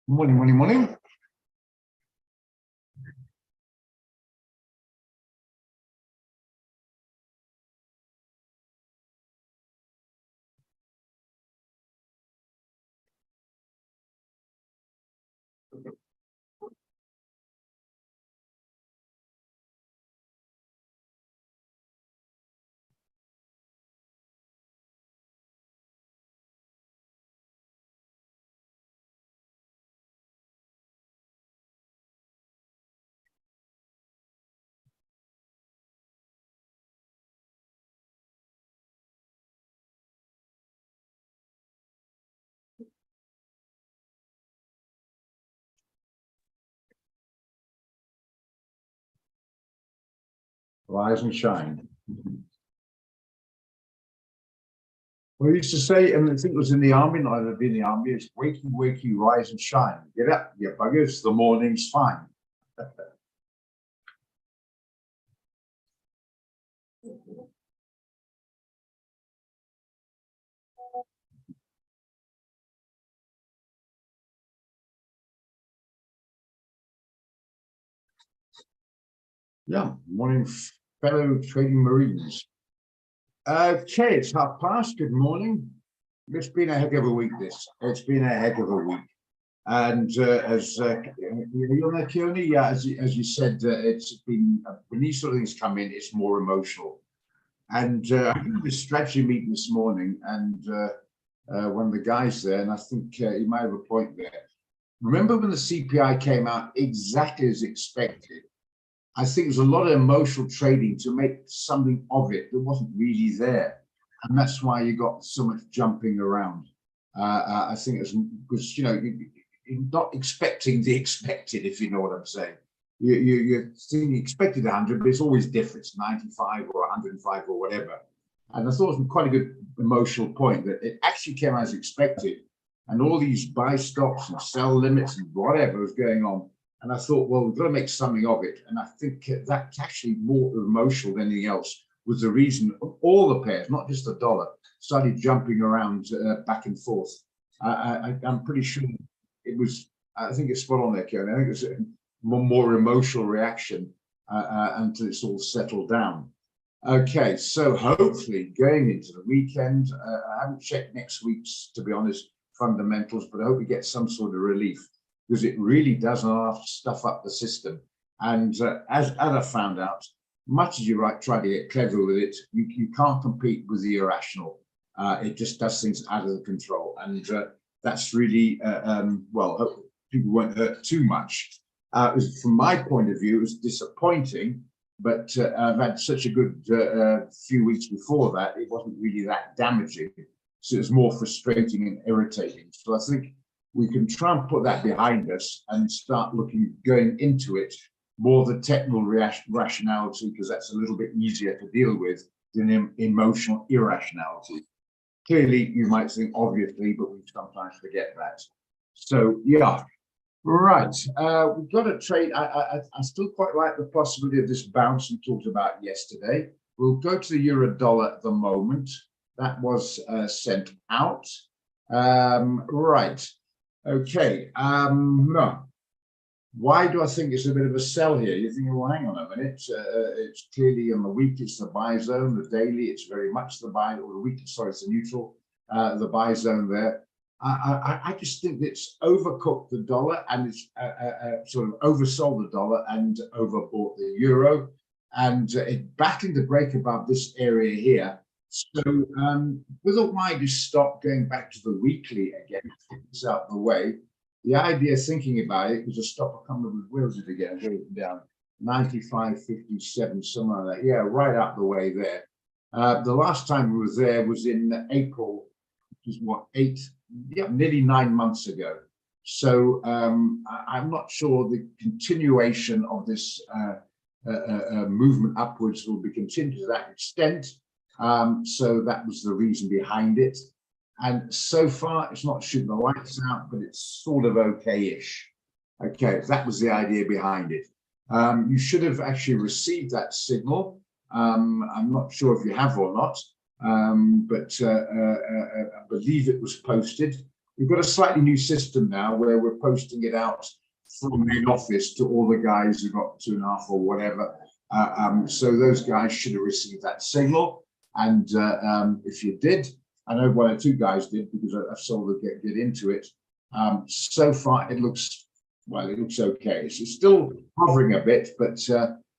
Morning, morning, morning. Rise and shine. We used to say, and I think it was in the army, not ever been in the army, it's wakey, wakey, rise and shine. Get up, you buggers, the morning's fine. Yeah, morning, fellow trading Marines. Okay, it's past. Good morning. It's been a heck of a week, this. It's been a heck of a week. And as you on there, Keone? Yeah, as you said, it's been, when these sort of things come in, it's more emotional. And I had a strategy meeting this morning, and one of the guys there, and I think he might have a point there. Remember when the CPI came out exactly as expected? I think there's a lot of emotional trading to make something of it that wasn't really there. And that's why you got so much jumping around. I think it's because, you know, you're not expecting the expected, if you know what I'm saying. You're thinking you expected 100, but it's always different. It's 95 or 105 or whatever. And I thought it was quite a good emotional point that it actually came as expected. And all these buy stops and sell limits and whatever was going on. And I thought, well, we've got to make something of it. And I think that's actually more emotional than anything else, was the reason all the pairs, not just the dollar, started jumping around back and forth. I'm pretty sure it was, I think it's spot on there, Karen. I think it was a more emotional reaction until it's all settled down. Okay, so hopefully going into the weekend, I haven't checked next week's, to be honest, fundamentals, but I hope we get some sort of relief, because it really does stuff up the system. And as I found out, much as you try to get clever with it, you can't compete with the irrational. It just does things out of control. And that's really, well, people won't hurt too much. From my point of view, it was disappointing, but I've had such a good few weeks before that, it wasn't really that damaging. So it was more frustrating and irritating. So I think we can try and put that behind us and start going into it more the technical rationality, because that's a little bit easier to deal with than emotional irrationality. Clearly, you might think obviously, but we sometimes forget that. So yeah, Right, we've got a trade. I still quite like the possibility of this bounce we talked about yesterday. We'll go to the euro dollar at the moment. That was sent out. Right, okay. No. Why do I think it's a bit of a sell here? You're thinking, well, hang on a minute. It's clearly on the week, it's the buy zone. The daily, it's very much the buy, or the week, sorry, it's the neutral, the buy zone there. I just think it's overcooked the dollar and it's sort of oversold the dollar and overbought the euro, and it backing the break above this area here. So with a wider stop going back to the weekly again, it's out the way. The idea thinking about it was a stop. I can't remember, where was it again? Where was it down? 95.57, somewhere like that. Yeah, right out the way there. The last time we were there was in April, which is what, nearly 9 months ago. So I'm not sure the continuation of this movement upwards will be continued to that extent. So that was the reason behind it. And so far, it's not shooting the lights out, but it's sort of okay-ish. Okay, that was the idea behind it. You should have actually received that signal. I'm not sure if you have or not, but I believe it was posted. We've got a slightly new system now where we're posting it out from the office to all the guys who got 2.5 or whatever. So those guys should have received that signal. And if you did, I know 1 or 2 guys did because I saw them get into it. So far, it looks, well, it looks okay. It's still hovering a bit, but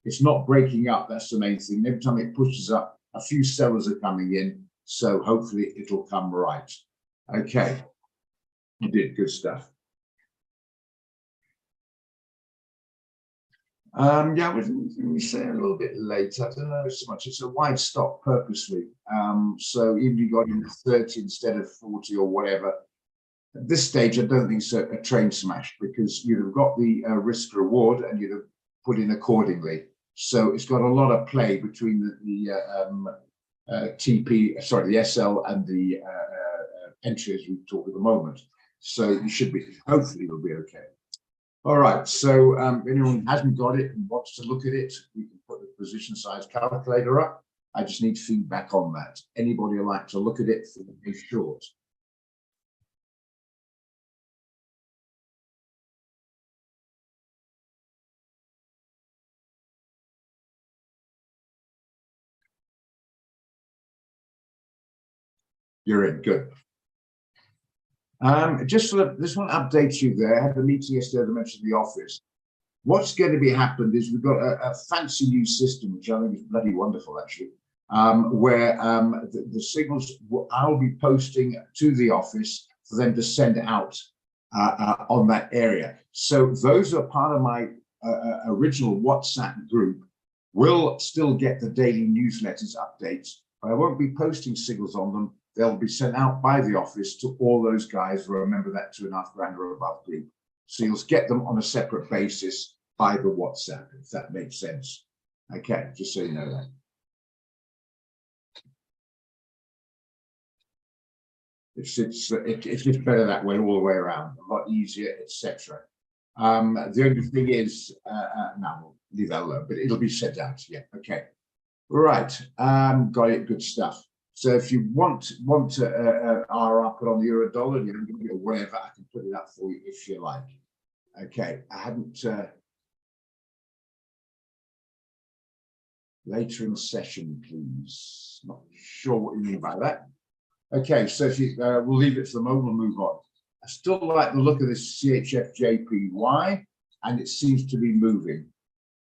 it's not breaking up. That's the main thing. Every time it pushes up, a few sellers are coming in. So hopefully it'll come right. Okay, you did good stuff. Yeah, we say a little bit late. I don't know so much. It's a wide stop purposely. So even if you got in 30 instead of 40 or whatever, at this stage, I don't think it's a train smash because you'd have got the risk reward and you'd have put in accordingly. So it's got a lot of play between the TP, sorry, the SL and the entry as we talk at the moment. So you should be, hopefully, it'll be okay. All right, so if anyone hasn't got it and wants to look at it, we can put the position size calculator up. I just need feedback on that. Anybody would like to look at it for a short? You're in, good. Just for this one updates you there. I had a meeting yesterday, as I mentioned, in the office. What's going to be happened is we've got a fancy new system, which I think is bloody wonderful, actually, where the signals I'll be posting to the office for them to send out on that area. So those are part of my original WhatsApp group will still get the daily newsletters updates, but I won't be posting signals on them. They'll be sent out by the office to all those guys who remember that 2.5 grand or above group. So you'll get them on a separate basis by the WhatsApp, if that makes sense. Okay, just so you know that. It's just better that way, all the way around, a lot easier, etc. The only thing is, no, we'll leave that alone, but it'll be sent out. Yeah, okay. Right, got it, good stuff. So if you want R up on the euro dollar, you know, whatever, I can put it up for you if you like. Okay, I hadn't later in session, please. Not sure what you mean by that. Okay, so if you, we'll leave it for the moment, we'll move on. I still like the look of this CHF-JPY, and it seems to be moving.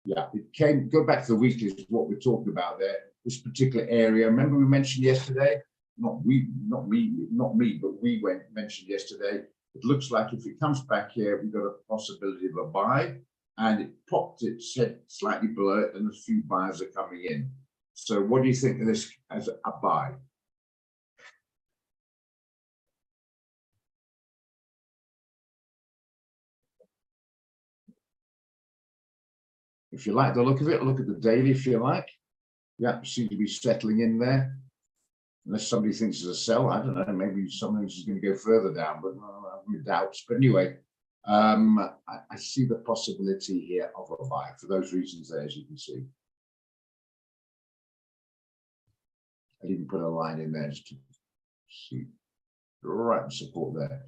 Yeah, it came, go back to the weekly, is what we're talking about there. This particular area, remember we mentioned yesterday, not me, but we mentioned yesterday, it looks like if it comes back here, we've got a possibility of a buy, and it popped its head slightly below it, and a few buyers are coming in. So what do you think of this as a buy? If you like the look of it, look at the daily if you like. Yeah, seems to be settling in there. Unless somebody thinks it's a sell, I don't know, maybe something's going to go further down, but I have my doubts. But anyway, I see the possibility here of a buy for those reasons there, as you can see. I even put a line in there just to see the right support there.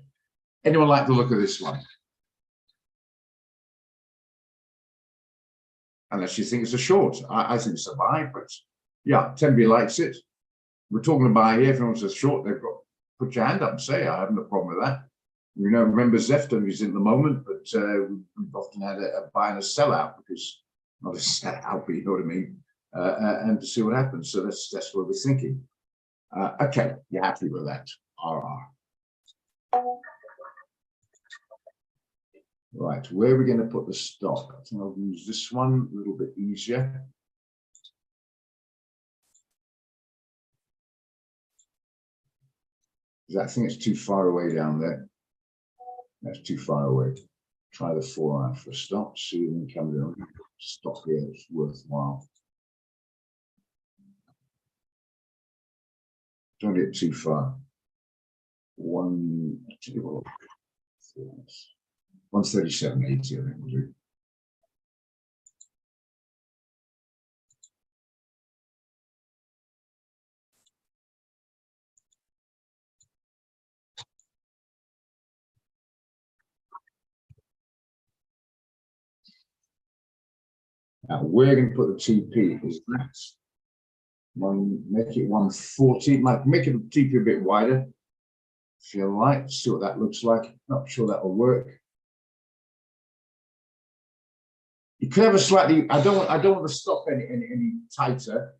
Anyone like the look of this one? Unless you think it's a short. I think it's a buy, but yeah, Tenby likes it. We're talking about here. If anyone's a short, they've got put your hand up and say, I haven't a problem with that. You know, remember Zefton is in the moment, but we've often had a buy and a sellout because not a sellout, but you know what I mean, and to see what happens. So that's what we're thinking. Okay, you're happy with that? RR. Right, where are we going to put the stop? I think I'll use this one a little bit easier. I think it's too far away down there. That's too far away. Try the 4 out for a stop. See when it comes in. Stop here. It's worthwhile. Don't get too far. 137.80. I think we'll do. Now we're going to put the TP as that. Make it 140. Might make it TP a bit wider. If you like, see what that looks like. Not sure that will work. You could have a slightly. I don't want to stop any tighter.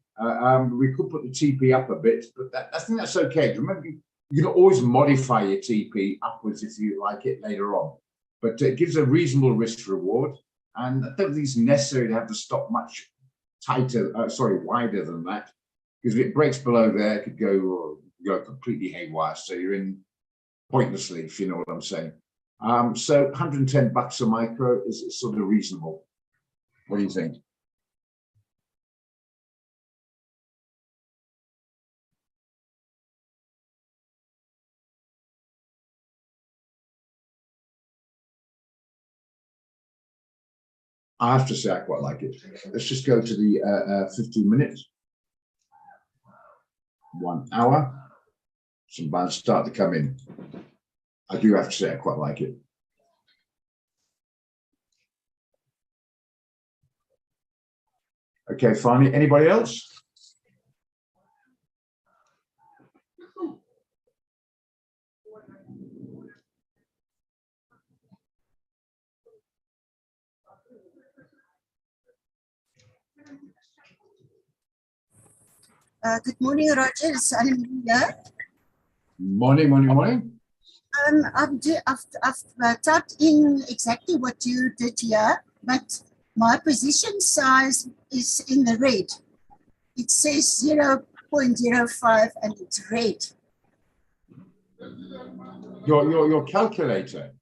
We could put the TP up a bit, but I think that's okay. Remember, you can always modify your TP upwards if you like it later on. But it gives a reasonable risk reward. And I don't think it's necessary to have the stop much tighter, wider than that, because if it breaks below there, it could go completely haywire. So you're in pointlessly, if you know what I'm saying. So $110 a micro is sort of reasonable. What do you think? I have to say I quite like it. Let's just go to the 15 minutes. 1 hour. Some bands start to come in. I do have to say I quite like it. Okay, finally, anybody else? Good morning, Roger. It's Annelie here. Morning. I've typed in exactly what you did here, but my position size is in the red. It says 0.05 and it's red. Your calculator?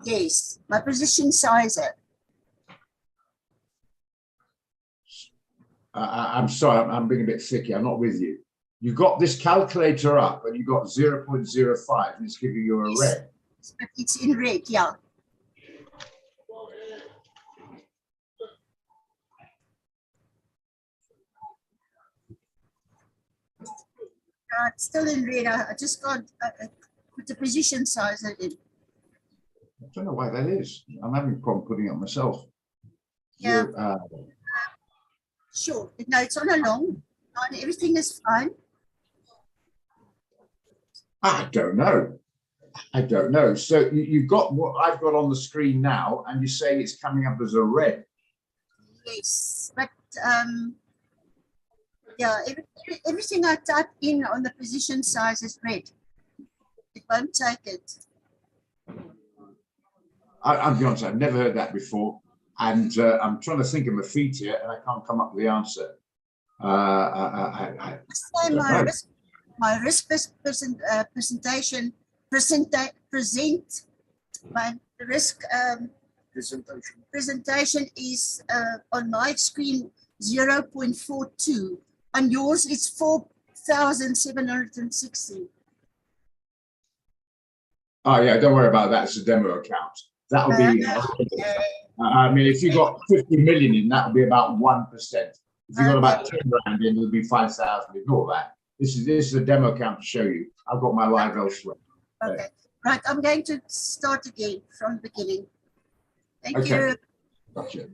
Yes, my position size. I'm sorry, I'm being a bit thicky. I'm not with you. You got this calculator up and you got 0.05 and it's giving you a red. But it's in red, yeah. It's still in red. I just got put the position size in. I don't know why that is. I'm having a problem putting it up myself. Yeah. Sure. No, it's on a long. Everything is fine. I don't know. So you've got what I've got on the screen now, and you say it's coming up as a red. Yes, but yeah, everything I type in on the position size is red. It won't take it. I'll be honest, I've never heard that before. And I'm trying to think of my feet here, and I can't come up with the answer. My risk presentation, my risk presentation is on my screen 0.42. On yours, it's 4,760. Oh yeah, don't worry about that. It's a demo account. That'll be, I mean, if you got 50 million in, that'll be about 1%. If you got about 10 grand in, it'll be 5,000. Ignore that. This is a demo account to show you. I've got my live elsewhere. Okay, right. I'm going to start again from the beginning. Thank you. Gotcha.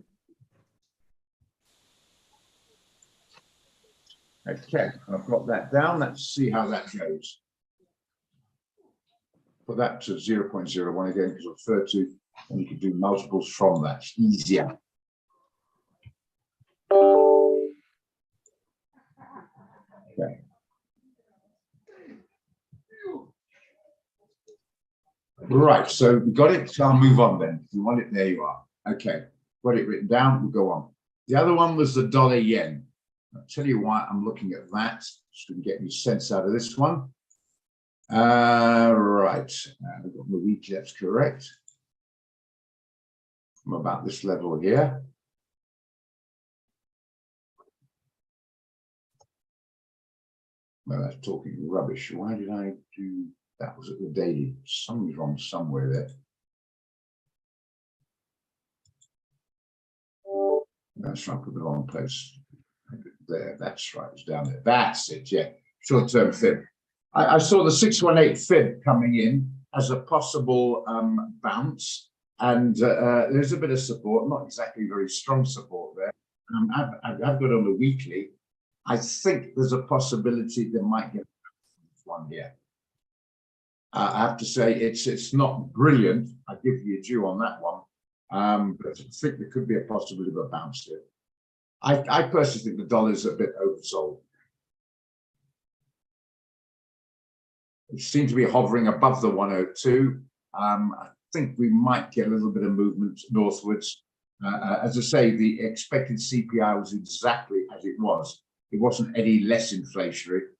Okay, I've got that down. Let's see how that goes. Put that to 0.01 again because I refer to, and you can do multiples from that. It's easier. Okay. Right, so we got it. So I'll move on then. If you want it, there you are. Okay, got it written down. We'll go on. The other one was the dollar yen. I'll tell you why I'm looking at that. Just to get any sense out of this one. Right, I've got my weekly, that's correct. I'm about this level here. Well, that's talking rubbish. Why did I do that? Was it the daily? Something's wrong somewhere there. That's right, put the wrong place. There, that's right, it's down there. That's it, yeah. Short-term fib. I saw the 618 fib coming in as a possible bounce, and there's a bit of support, not exactly very strong support there. I've got on the weekly. I think there's a possibility there might get one here. I have to say it's not brilliant. I give you a due on that one, but I think there could be a possibility of a bounce here. I personally think the dollar's a bit oversold. It seems to be hovering above the 102. I think we might get a little bit of movement northwards. As I say, the expected CPI was exactly as it was. It wasn't any less inflationary.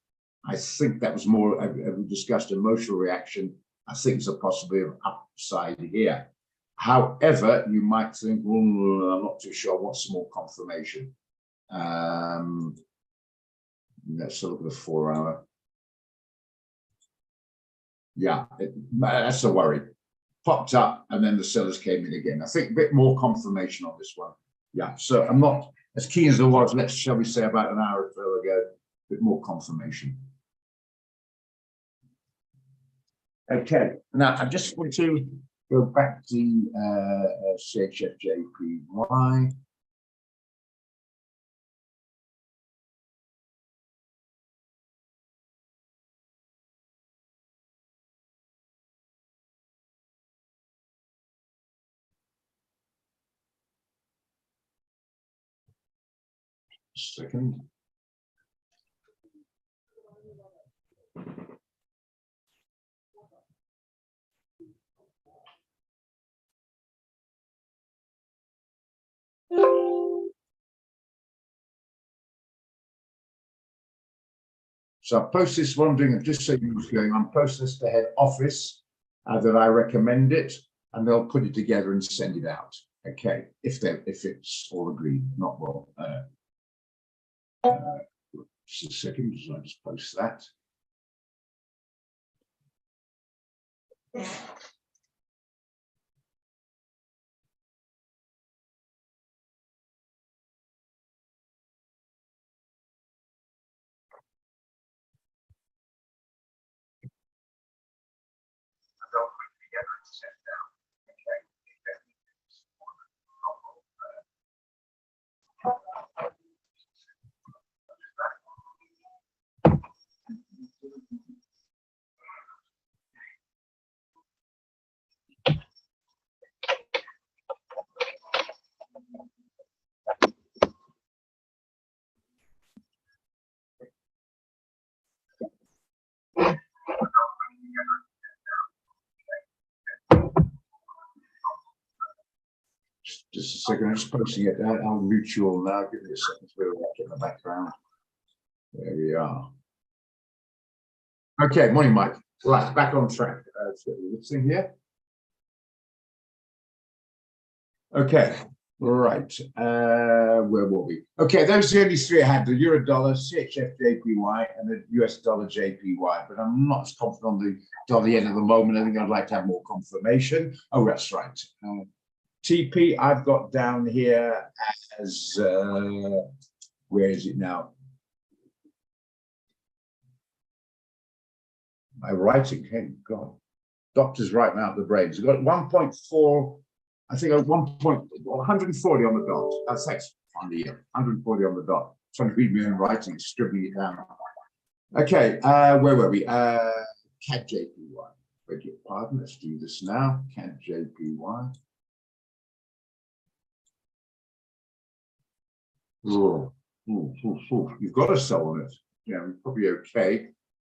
I think that was more, we discussed, emotional reaction. I think there's a possibility of upside here. However, you might think, well, I'm not too sure. I want some more confirmation. Let's look at the 4 hour. Yeah, that's a worry. Popped up and then the sellers came in again. I think a bit more confirmation on this one. Yeah, so I'm not as keen as I was, shall we say, about an hour or so ago. A bit more confirmation. Okay, now I just want to go back to CHFJPY. Second. So I'll post this one, doing just so you know what's going on. Post this to head office that I recommend it, and they'll put it together and send it out. Okay, if it's all agreed, not well. Just a second, so I just post that. Just a second, I'm just posting it. I'll mute you all now. Give me a second to get in the background. There we are. Okay, morning, Mike. Right, back on track. Let's get this thing here. Okay, Right, where were we? Okay, those are the only three I had: the euro dollar, CHF JPY, and the US dollar JPY. But I'm not as confident on the dollar yen at the moment. I think I'd like to have more confirmation. Oh, that's right. TP I've got down here as where is it now? My writing, hey God, doctor's writing out the brains. I've got 1.4. I think at 140 on the dot. That's on the year. 140 on the dot. Trying to read my own writing, scribbling it down. Okay, where were we? CAD JPY. Beg your pardon. Let's do this now. CAD JPY. Oh, you've got to sell on it. Yeah, probably okay.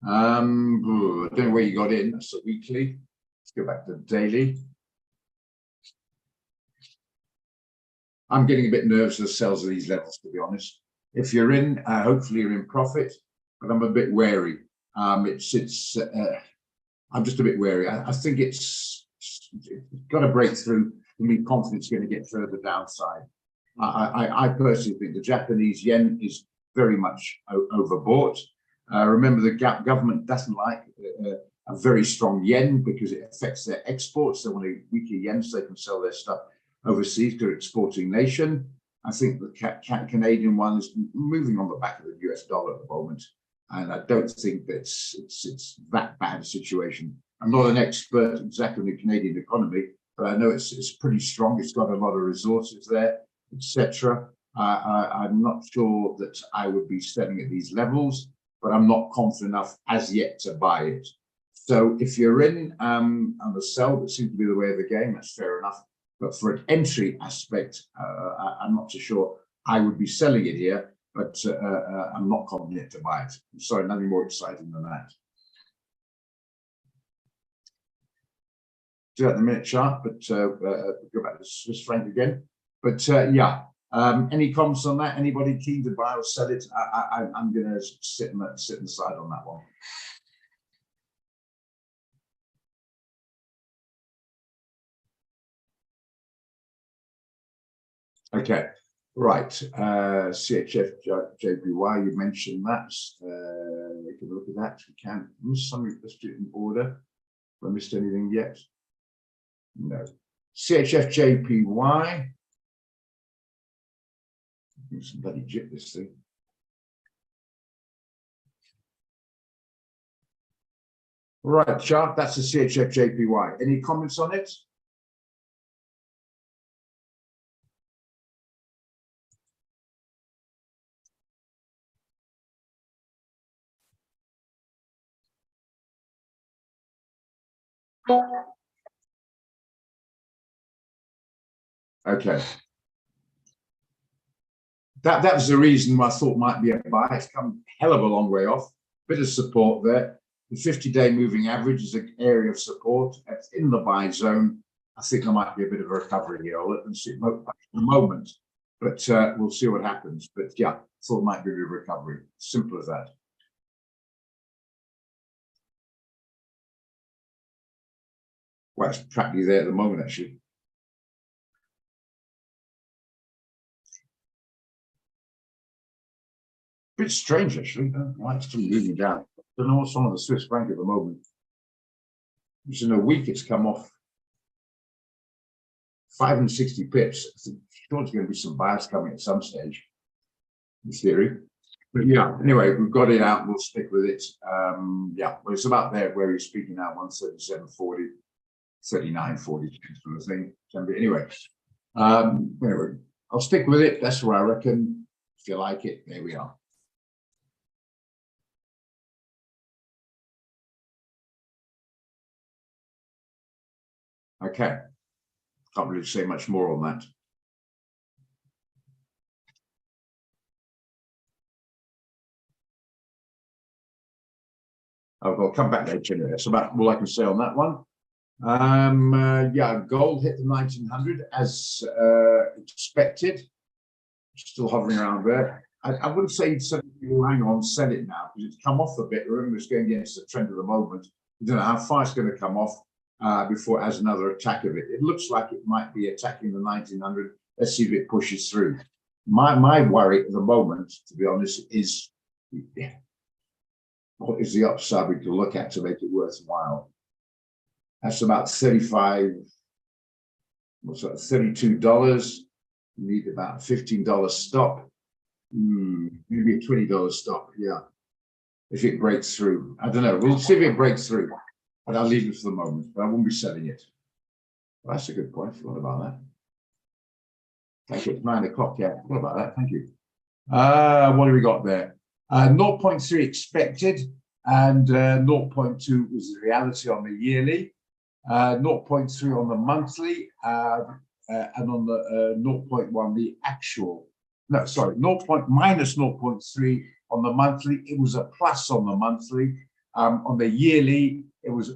I don't know where you got in. That's a weekly. Let's go back to daily. I'm getting a bit nervous of the sales of these levels, to be honest. If you're in, hopefully you're in profit, but I'm a bit wary. I'm just a bit wary. I think it's got to break through to me. Confidence going to get further downside. I personally think the Japanese yen is very much overbought. Remember, the government doesn't like a very strong yen because it affects their exports. They want a weaker yen so they can sell their stuff overseas to exporting nation. I think the Canadian one is moving on the back of the US dollar at the moment. And I don't think that it's that bad a situation. I'm not an expert exactly in the Canadian economy, but I know it's pretty strong. It's got a lot of resources there, etc. I'm not sure that I would be selling at these levels, but I'm not confident enough as yet to buy it. So if you're in on the sell, that seems to be the way of the game, that's fair enough. But for an entry aspect, I'm not so sure I would be selling it here, but I'm not confident to buy it. I'm sorry, nothing more exciting than that. Do that in the minute chart, but go back to Swiss franc again. But yeah, any comments on that? Anybody keen to buy or sell it? I'm going to sit on the side on that one. Okay, right. CHF JPY, you mentioned that. We can look at that. We can miss something. Let's do it in order. Have I missed anything yet? No. CHF JPY. Some bloody jip this thing. Right, chart. That's the CHF JPY. Any comments on it? Okay. That was the reason I thought might be a buy. It's come a hell of a long way off. Bit of support there. The 50-day moving average is an area of support. It's in the buy zone. I think there might be a bit of a recovery here. I'll let them see at the moment, but we'll see what happens. But yeah, thought it might be a recovery. Simple as that. Well, it's practically there at the moment, actually. Bit strange, actually. Why it's still moving down. Don't know what's on with the Swiss franc at the moment. Just in a week, it's come off 560 pips. I think there's going to be some buyers coming at some stage, in theory. But yeah, anyway, we've got it out. We'll stick with it. Yeah, well, it's about there where he's speaking now, 137.40, 39.40, sort of thing. Anyway, anyway, I'll stick with it. That's where I reckon. If you like it, there we are. Okay, can't really say much more on that. I'll come back later. That's about all I can say on that one. Yeah, gold hit the 1900 as expected. Still hovering around there. I wouldn't say you hang on, sell it now because it's come off a bit. Remember, it's going against the trend of the moment. We don't know how far it's going to come off before it has another attack of it. It looks like it might be attacking the 1900 Let's see if it pushes through. My worry at the moment, to be honest, is what is the upside we can look at to make it worthwhile? That's about 35, what's that, $32. You need about $15 stop. Maybe a $20 stop, yeah. If it breaks through. I don't know. We'll see if it breaks through. But I'll leave it for the moment. But I won't be selling it. Well, that's a good point. Forgot about that. Thank you. 9 o'clock, yeah. Forgot about that. Thank you. What do we got there? 0.3 expected and 0.2 was the reality on the yearly. 0.3 on the monthly and on the 0.1 the actual. No, sorry, minus 0.3 on the monthly. It was a plus on the monthly. On the yearly, it was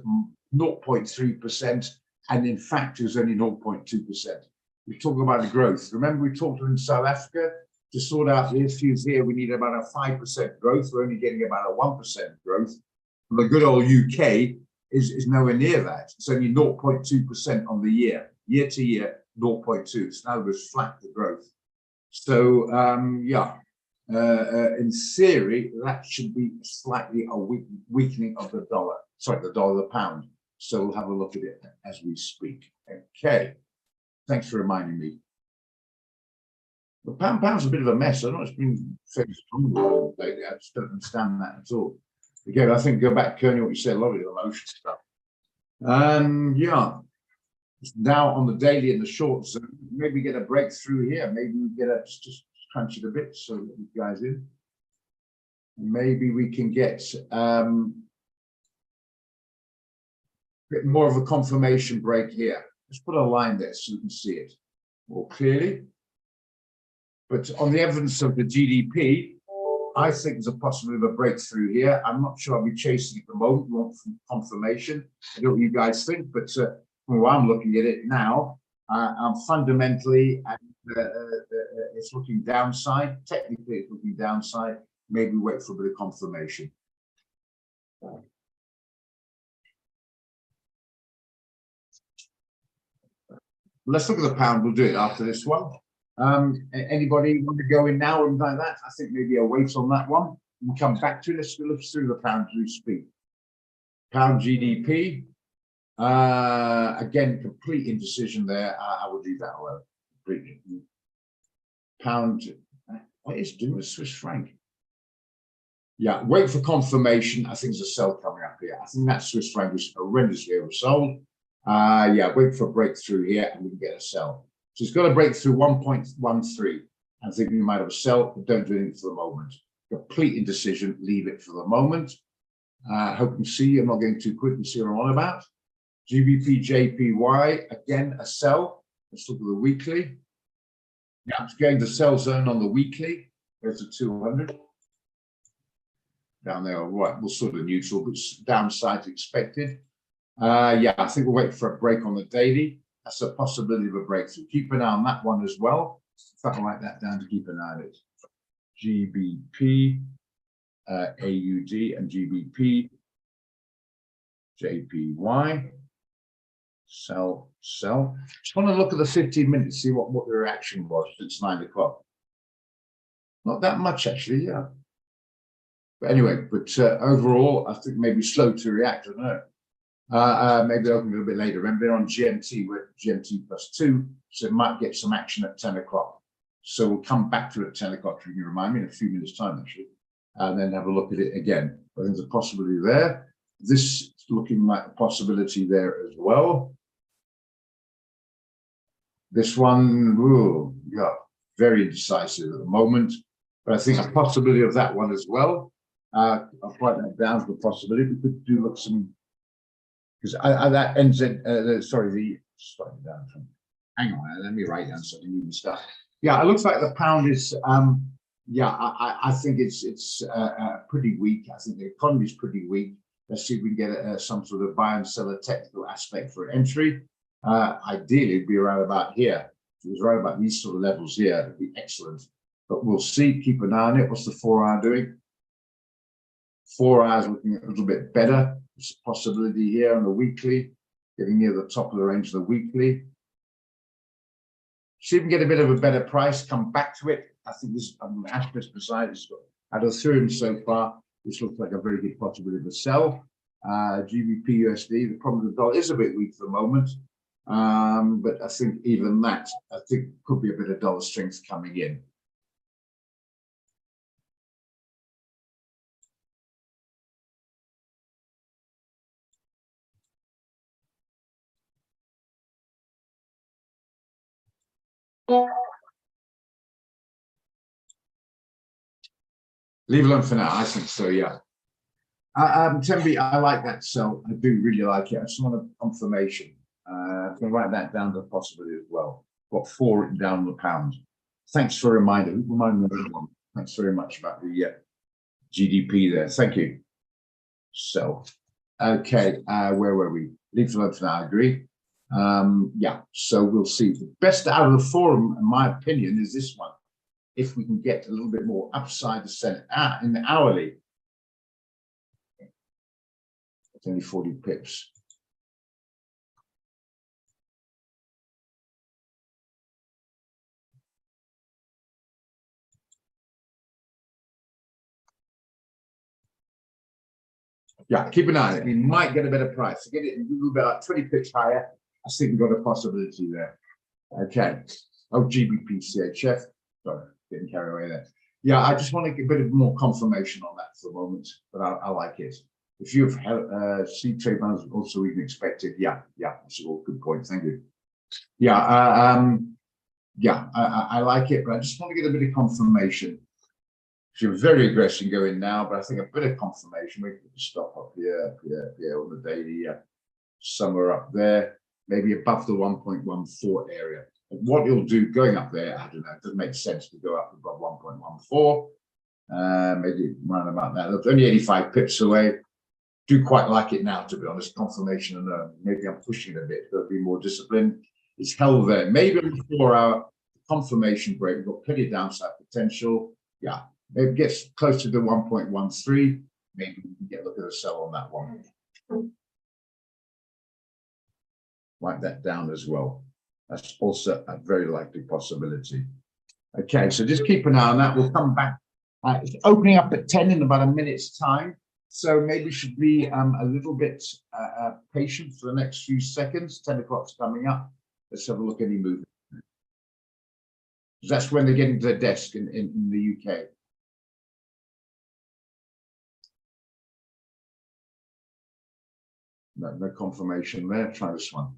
0.3%, and in fact, it was only 0.2%. We talk about the growth. Remember, we talked in South Africa to sort out the issues here. We need about a 5% growth. We're only getting about a 1% growth. The good old UK is nowhere near that. It's only 0.2% on the year to year, 0.2. So now there's flat the growth. So in theory, that should be slightly a weakening of the dollar. Sorry, the pound. So we'll have a look at it as we speak. Okay. Thanks for reminding me. The pound's a bit of a mess. I know it's been fairly strong lately. I just don't understand that at all. Again, I think go back, Kearney, what you said, a lot of the emotion stuff. Yeah. Now on the daily and the short zone, maybe get a breakthrough here. Maybe we get a just crunch it a bit so let you guys in. Maybe we can get a bit more of a confirmation break here. Let's put a line there so you can see it more clearly. But on the evidence of the GDP, I think there's a possibility of a breakthrough here. I'm not sure I'll be chasing at the moment. We want confirmation. I don't know what you guys think, but from where I'm looking at it now, I'm fundamentally, it's looking downside. Technically, it's looking downside. Maybe wait for a bit of confirmation. Let's look at the pound. We'll do it after this one. Anybody want to go in now and like that? I think maybe I'll wait on that one. We'll come back to it. Let's look through the pound as we speak. Pound GDP. Again, complete indecision there. I would leave that alone. Completely. Pound. What is doing with Swiss franc? Yeah, wait for confirmation. I think there's a sell coming up here. I think that Swiss franc is horrendously oversold. Yeah, wait for a breakthrough here and we can get a sell. So it's got to break through 1.13. I think we might have a sell, but don't do anything for the moment. Complete indecision, leave it for the moment. Hope you see, I'm not going too quick and see what I'm on about. GBP, JPY, again, a sell. Let's look at the weekly. Yeah, it's going to sell zone on the weekly. There's a 200. Down there, right, we'll sort of neutral, but downside expected. Yeah, I think we'll wait for a break on the daily. That's a possibility of a breakthrough. Keep an eye on that one as well. In fact, I'll write that down to keep an eye on it. GBP, AUD, and GBP, JPY. Sell. Just want to look at the 15 minutes, see what the reaction was since 9 o'clock. Not that much, actually, yeah. But anyway, overall, I think maybe slow to react. I don't know. Maybe I'll go a bit later. Remember, they're on GMT, we're at GMT +2, so it might get some action at 10 o'clock. So we'll come back to it at 10 o'clock, if you can remind me, in a few minutes' time, actually, and then have a look at it again. I think there's a possibility there. This is looking like a possibility there as well. This one, ooh, yeah, very indecisive at the moment, but I think a possibility of that one as well. I'll write that down for the possibility. We could do look some. Because that ends in, sorry, down from, hang on, let me write down some new stuff. Yeah, it looks like the pound is, yeah, I think it's pretty weak. I think the economy is pretty weak. Let's see if we can get some sort of buy and sell a technical aspect for an entry. Ideally, it'd be around about here. If it was right about these sort of levels here, it'd be excellent. But we'll see, keep an eye on it. What's the 4 hour doing? 4 hours looking a little bit better. There's a possibility here on the weekly, getting near the top of the range of the weekly. See if we can get a bit of a better price, come back to it. I think this Aspas beside has got out of Ethereum so far. This looks like a very good possibility to sell. GBP USD, the problem with the dollar is a bit weak for the moment. But I think even that, I think could be a bit of dollar strength coming in. Leave alone for now. I think so, yeah. Tembi, I like that sell. I do really like it. I just want a confirmation. I'm going to write that down to a possibility as well. Got 4 written down on the pound. Thanks for a reminder. Remind me everyone. Thanks very much about the GDP there. Thank you. So, okay, where were we? Leave alone for now. I agree. Yeah, so we'll see. The best out of the forum, in my opinion, is this one. If we can get a little bit more upside the Senate in the hourly. It's only 40 pips. Yeah, keep an eye on it. We might get a better price. To get it a little bit like 20 pips higher, I think we've got a possibility there. Okay. Oh, GBP CHF. Sorry, getting carried away there. Yeah, I just want to get a bit of more confirmation on that for the moment, but I like it. If you've seen trade balance also even expected, yeah, that's a good point. Thank you. Yeah, I like it, but I just want to get a bit of confirmation. You're very aggressive going now, but I think a bit of confirmation. We could stop up here on the daily, somewhere up there, maybe above the 1.14 area. And what you'll do going up there, I don't know, it doesn't make sense to go up above 1.14. Maybe around about that. That's only 85 pips away. Do quite like it now, to be honest. Confirmation, and maybe I'm pushing it a bit, but be more disciplined. It's held there. Maybe on the 4-hour confirmation break, we've got plenty of downside potential. Yeah, maybe it gets close to the 1.13. Maybe we can get a look at a sell on that one. Write that down as well. That's also a very likely possibility. Okay, so just keep an eye on that. We'll come back. It's opening up at 10 in about a minute's time. So maybe should be a little bit patient for the next few seconds. 10 o'clock's coming up. Let's have a look at any movement. That's when they're getting to their desk in the UK. No confirmation there. Try this one.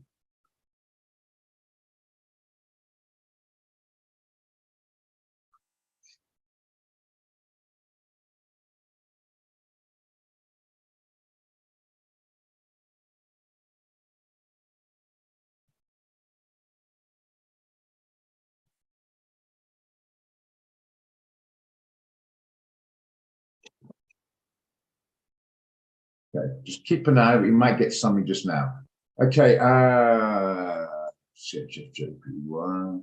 Okay, just keep an eye. We might get something just now. Okay, CHFJP1.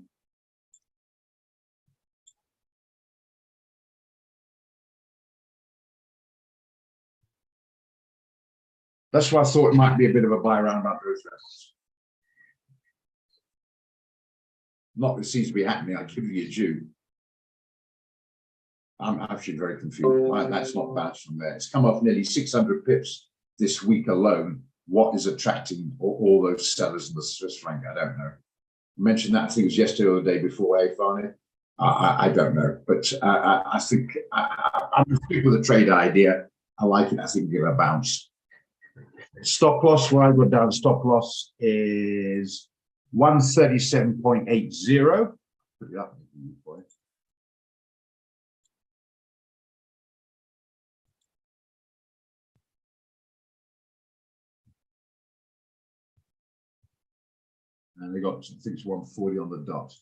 That's why I thought it might be a bit of a buy around about those levels. Not that it seems to be happening. I give you a due. I'm actually very confused. Right, that's not bad from there. It's come off nearly 600 pips this week alone. What is attracting all those sellers in the Swiss franc? I don't know. I mentioned that I think it was yesterday or the day before, Farney. I don't know, but I think I'm going to stick with the trade idea. I like it. I think give it a bounce. Stop loss, where I got down, stop loss is 137.80. Put it up. And they got, I think it's 140 on the dot.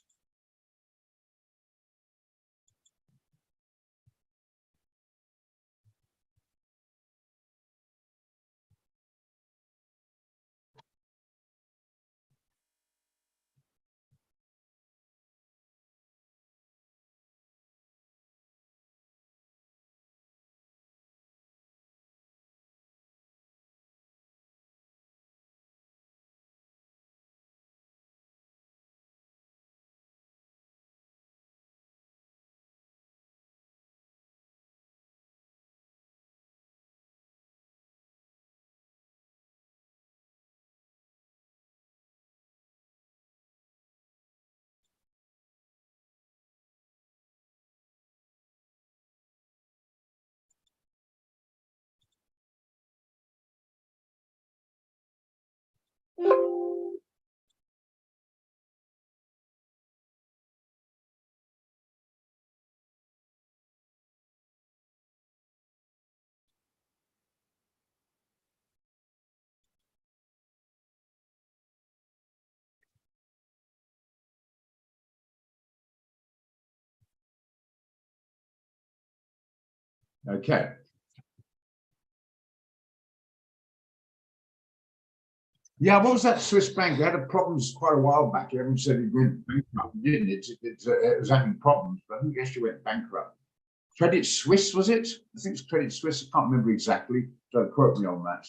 Okay. Yeah, what was that Swiss bank? They had a problems quite a while back. Everyone said it went bankrupt, didn't it? It was having problems, but I think it actually went bankrupt. Credit Suisse, was it? I think it's Credit Suisse. I can't remember exactly. Don't quote me on that.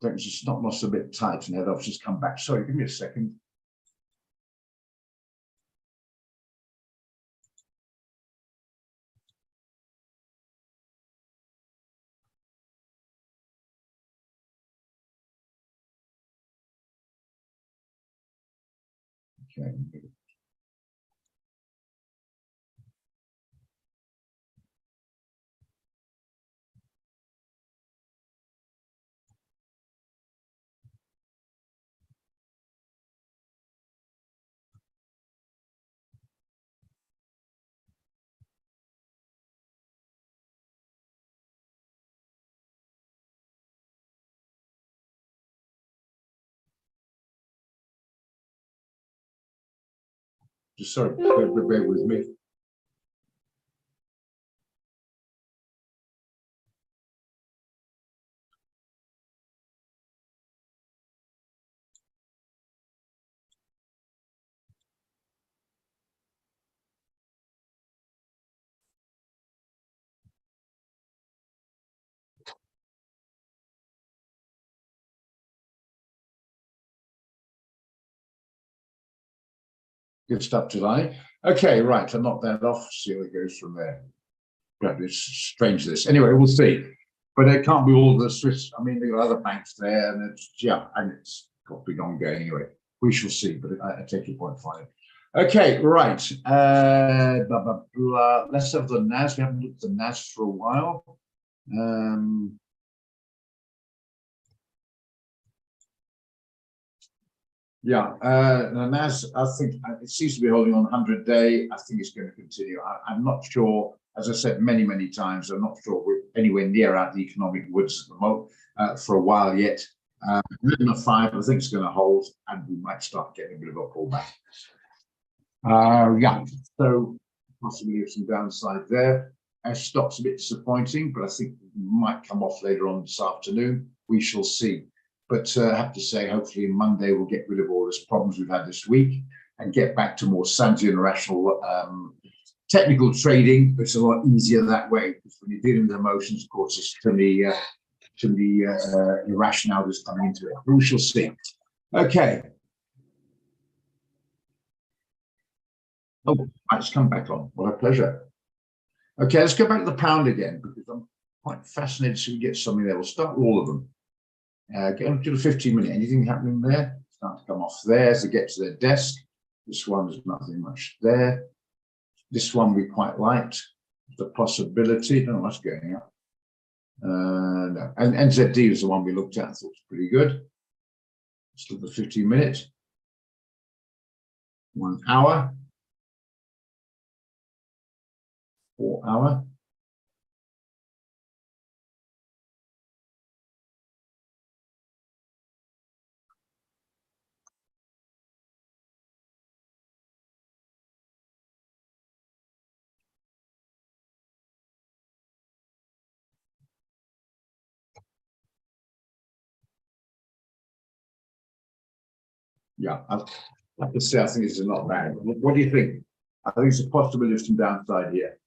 I think it's just not lost a bit tight and head off. Just come back. Sorry, give me a second. Okay. Just sorry, bear with me. Good stuff today. Okay, right. I'll knock that off. See how it goes from there. Yeah, it's strange this. Anyway, we'll see. But it can't be all the Swiss. I mean, there are other banks there, and it's got to be ongoing anyway. We shall see. But I take your point fine. Okay, right. Blah, blah, blah. Let's have the NAS. We haven't looked at the NAS for a while. Yeah, the NAS, I think it seems to be holding on 100-day. I think it's going to continue. I'm not sure, as I said many times, I'm not sure we're anywhere near out the economic woods at the moment for a while yet. 5, I think it's going to hold, and we might start getting a bit of a pullback. Yeah, so possibly some downside there. Stock's a bit disappointing, but I think it might come off later on this afternoon. We shall see. But I have to say, hopefully Monday we'll get rid of all these problems we've had this week and get back to more sound and rational technical trading. It's a lot easier that way, because when you're dealing with emotions, of course, it's too many irrationalities coming into it. We shall see. Okay. Oh, it's come back on. What a pleasure. Okay, let's go back to the pound again, because I'm quite fascinated to get something there. We'll start with all of them. Get on to the 15-minute. Anything happening there? Start to come off there as they get to their desk. This one, there's nothing much there. This one we quite liked. The possibility. Don't know what's going up. No. And NZD was the one we looked at. I thought was pretty good. Let's look at the 15-minute. 1 hour. 4 hour. Yeah, I have to say, I think it's not bad. What do you think? I think it's a possibility of some downside here.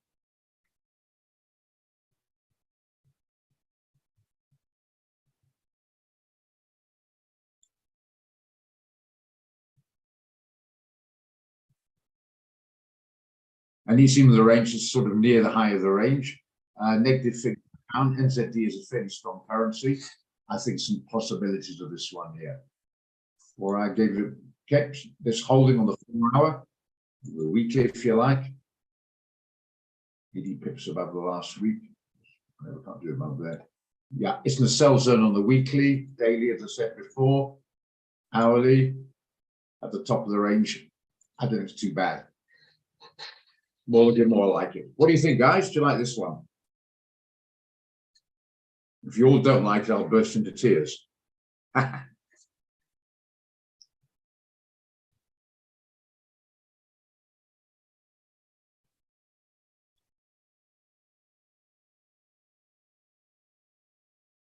And he seems the range is sort of near the high of the range. Negative figure pound. NZD is a fairly strong currency. I think some possibilities of this one here. Or I gave it kept this holding on the 4 hour, the weekly, if you like. 80 pips above the last week. I never can't do above there. Yeah, it's in the sell zone on the weekly, daily, as I said before, hourly, at the top of the range. I don't think it's too bad. More looking more like it. What do you think, guys? Do you like this one? If you all don't like it, I'll burst into tears.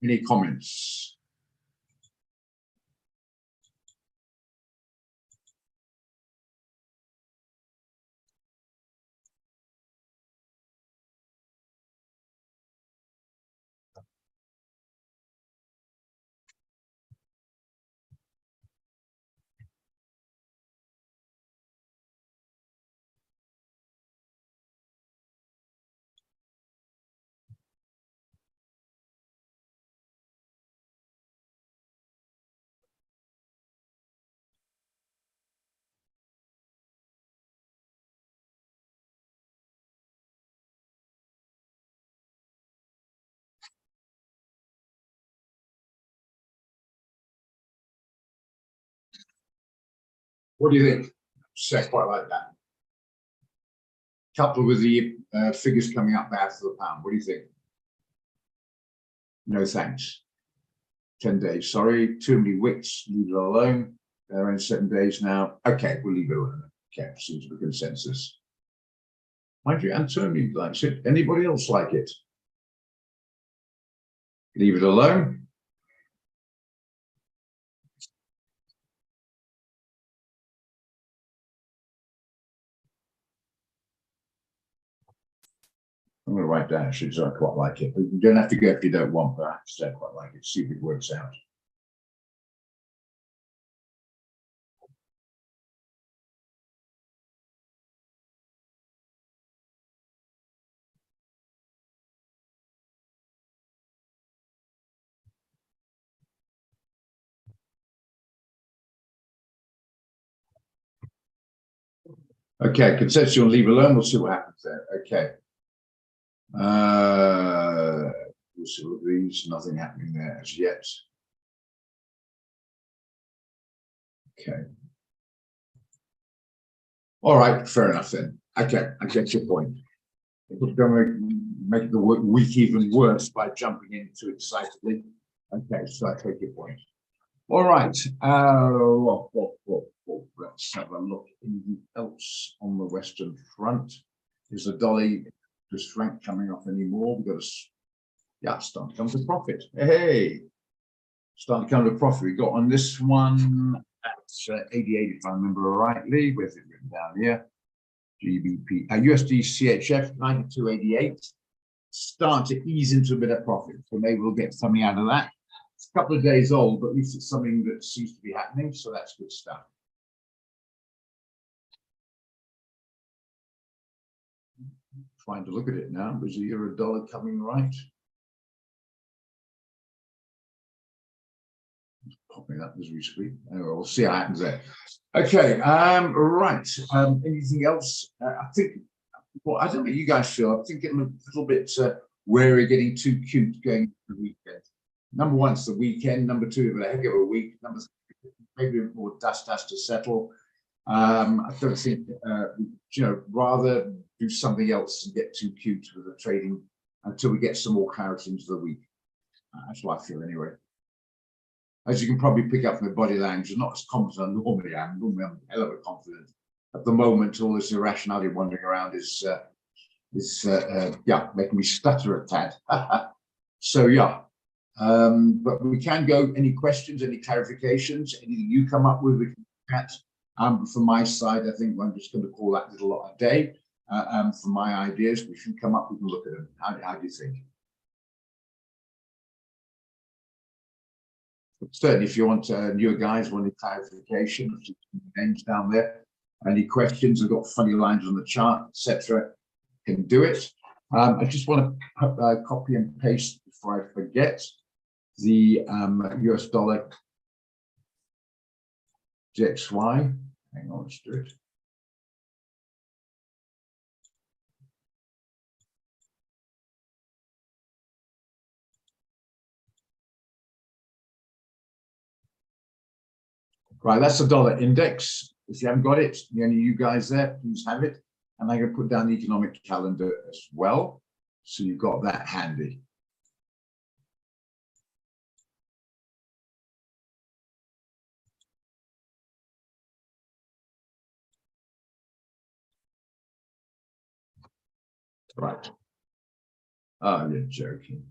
Any comments? What do you think? Say quite like that. Coupled with the figures coming up there for the pound. What do you think? No thanks. 10 days. Sorry, too many wicks. Leave it alone. They're in 7 days now. Okay, we'll leave it alone. Okay, seems to be consensus. Mind you, Antonio likes it. Anybody else like it? Leave it alone. I'm going to write down actually, because I quite like it. But you don't have to go if you don't want, but I have to say I quite like it. See if it works out. Okay, consensus on leave alone. We'll see what happens there. Okay. We'll see what these. Nothing happening there as yet. Okay. All right, fair enough then. Okay, I get your point. We're going to make the week even worse by jumping in too excitedly. Okay, so I take your point. All right. Let's have a look. Anything else on the Western Front? Is the dolly, does Frank coming off anymore? We've got to, yeah, start to come to profit. Hey, start to come to profit. We got on this one at 88, if I remember rightly. Where's it written down here? GBP, USD CHF 92.88. Start to ease into a bit of profit. So maybe we'll get something out of that. It's a couple of days old, but at least it's something that seems to be happening. So that's good stuff. Trying to look at it now. Was the euro dollar coming right? It's popping up as we speak. Anyway, we'll see what happens there. Okay, right. Anything else? I think, well, I don't know what you guys feel. I'm thinking a little bit wary, getting too cute going into the weekend. Number one, it's the weekend. Number two, a heck of a week. Number three, maybe more dust has to settle. I don't think, rather do something else and get too cute with the trading until we get some more clarity into the week. That's what I feel anyway. As you can probably pick up from the body language, I'm not as confident as I normally am. Normally I'm a hell of a confident. At the moment, all this irrationality wandering around is making me stutter a tad. So yeah, but we can go. Any questions, any clarifications, anything you come up with, we can chat. From my side, I think I'm just going to call that little lot a day. For my ideas, we should come up, we can look at them. How do you think? Certainly, if you want newer guys, want any clarification, names down there, any questions, I've got funny lines on the chart, etc., can do it. I just want to copy and paste before I forget the US dollar DXY. Hang on, let's do it. Right, that's the dollar index. If you haven't got it, any of you guys there, please have it. And I'm going to put down the economic calendar as well. So you've got that handy. Right. Oh, you're joking.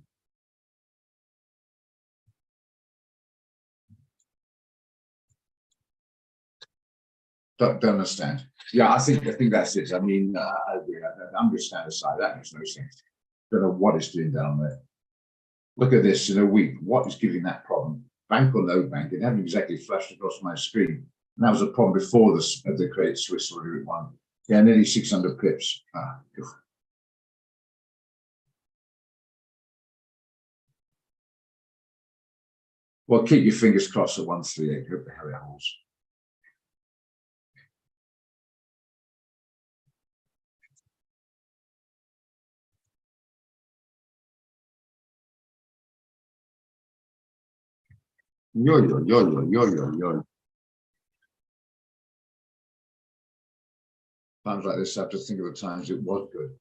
Don't understand. Yeah, I think that's it. I mean, I agree. I'm just stand aside. That makes no sense. Don't know what it's doing down there. Look at this in a week. What is giving that problem? Bank or no bank? It hadn't exactly flashed across my screen. And that was a problem before the Credit Suisse or it won. Yeah, nearly 600 pips. Well, keep your fingers crossed at 138. Hope the hell it holds. Yo. Times like this, I have to think of the times it was good.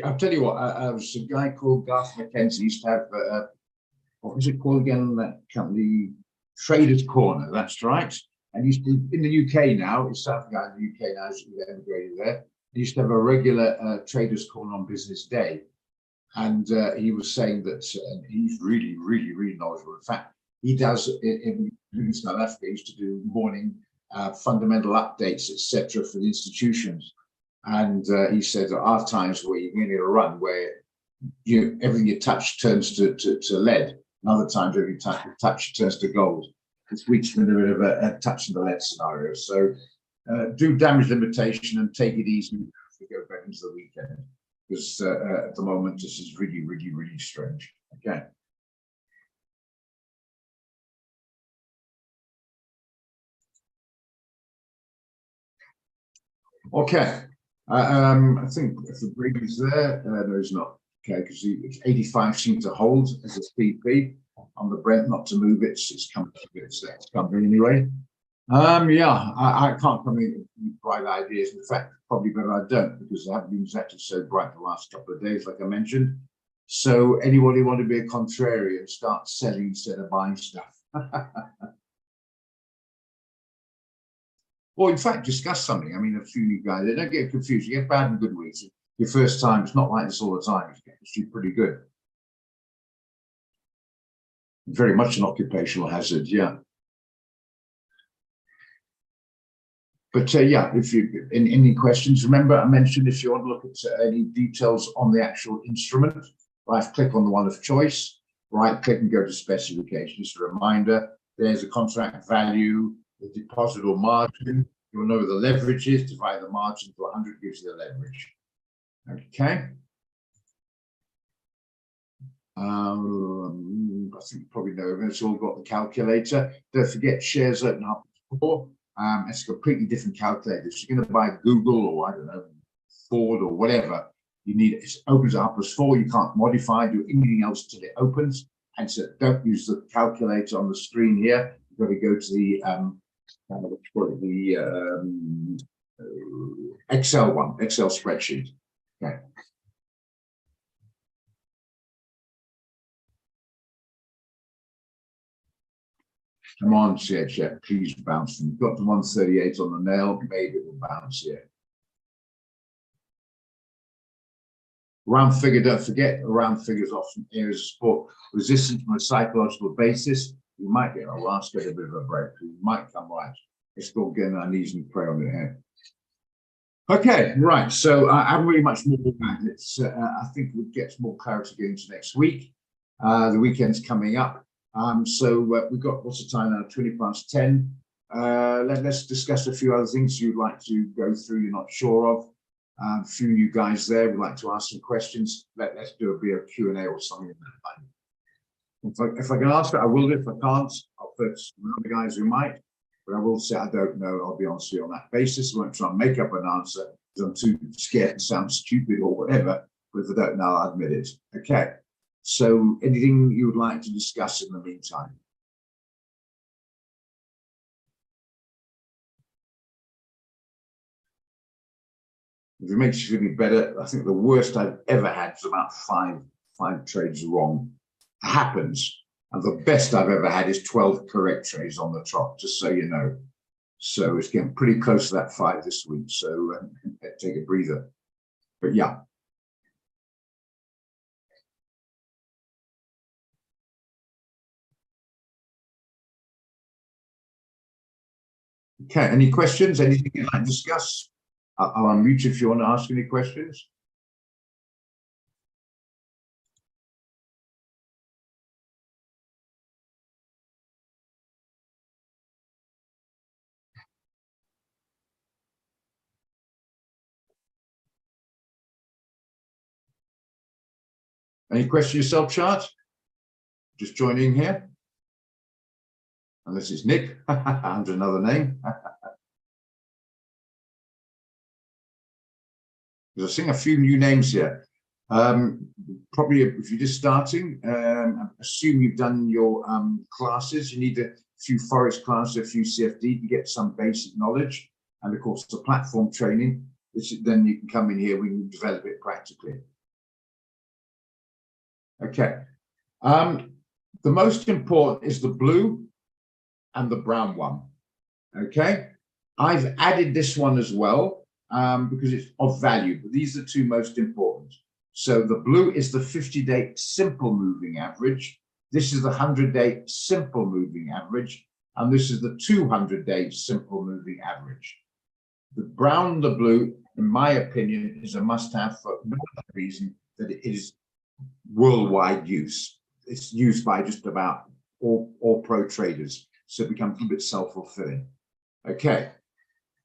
I'll tell you what, I was a guy called Garth McKenzie, used to have, what was it called again, that company, Traders Corner, that's right. And used to, in the UK now, it's something out in the UK now, so we emigrated there. He used to have a regular Traders Corner on business day. And he was saying that he's really knowledgeable. In fact, he does in South Africa, he used to do morning fundamental updates, etc., for the institutions. And he said there are times where you're going to run where everything you touch turns to lead, and other times every time you touch turns to gold. It's reaching a bit of a touch in the lead scenario. So do damage limitation and take it easy as we go back into the weekend. Because at the moment, this is really strange. Okay. Okay. I think if the break is there, no, it's not. Okay, because it's 85 seems to hold as a PP on the Brent, not to move it. It's coming to its company anyway. Yeah, I can't come in with bright ideas. In fact, probably better I don't, because they haven't been exactly so bright the last couple of days, like I mentioned. So anybody want to be a contrarian, start selling instead of buying stuff. Or in fact, discuss something. I mean, a few new guys, they don't get confused. You get bad and good weeks. Your first time, it's not like this all the time. It's pretty good. Very much an occupational hazard, yeah. But yeah, if you any questions, remember I mentioned if you want to look at any details on the actual instrument, right click on the one of choice, right click and go to specification. Just a reminder, there's a contract value, the deposit or margin. You'll know the leverage is, divide the margin to 100 gives you the leverage. Okay. I think you probably know it's all got the calculator. Don't forget shares open up before. It's a completely different calculator. If you're going to buy Google or I don't know, Ford or whatever, you need it opens up as 4. You can't modify, do anything else till it opens. And so don't use the calculator on the screen here. You've got to go to the Excel one, Excel spreadsheet. Okay. Come on, CHF, please bounce. You've got to 138 on the nail, maybe it will bounce here. Round figure, don't forget, round figures often areas of support resistance on a psychological basis. You might get a last get a bit of a break. You might come right. It's called getting our knees and pray on your head. Okay, right. So I haven't really much more than that. It's I think we'll get more clarity going into next week. The weekend's coming up. So we've got, what's the time now? 20 past 10. Let's discuss a few other things you'd like to go through, you're not sure of. A few new guys there would like to ask some questions. Let's do a bit of Q&A or something in that line. If I can answer it, I will. If I can't, I'll put some other guys who might. But I will say I don't know. I'll be honest with you on that basis. I won't try and make up an answer because I'm too scared to sound stupid or whatever. But if I don't know, I'll admit it. Okay. So anything you would like to discuss in the meantime? If it makes you feel any better, I think the worst I've ever had is about five trades wrong. It happens. And the best I've ever had is 12 correct trades on the trot, just so you know. So it's getting pretty close to that 5 this week. So take a breather. But yeah. Okay, any questions? Anything you'd like to discuss? I'll unmute if you want to ask any questions. Any questions yourself, Chart? Just joining here. Unless it's Nick, under another name. Because I've seen a few new names here. Probably if you're just starting, assume you've done your classes. You need a few Forex classes, a few CFD to get some basic knowledge. And of course, the platform training, then you can come in here, we can develop it practically. Okay. The most important is the blue and the brown one. Okay. I've added this one as well because it's of value, but these are the two most important. So the blue is the 50-day simple moving average. This is the 100-day simple moving average. And this is the 200-day simple moving average. The brown and the blue, in my opinion, is a must-have for no other reason that it is worldwide use. It's used by just about all pro traders. So it becomes a bit self-fulfilling. Okay.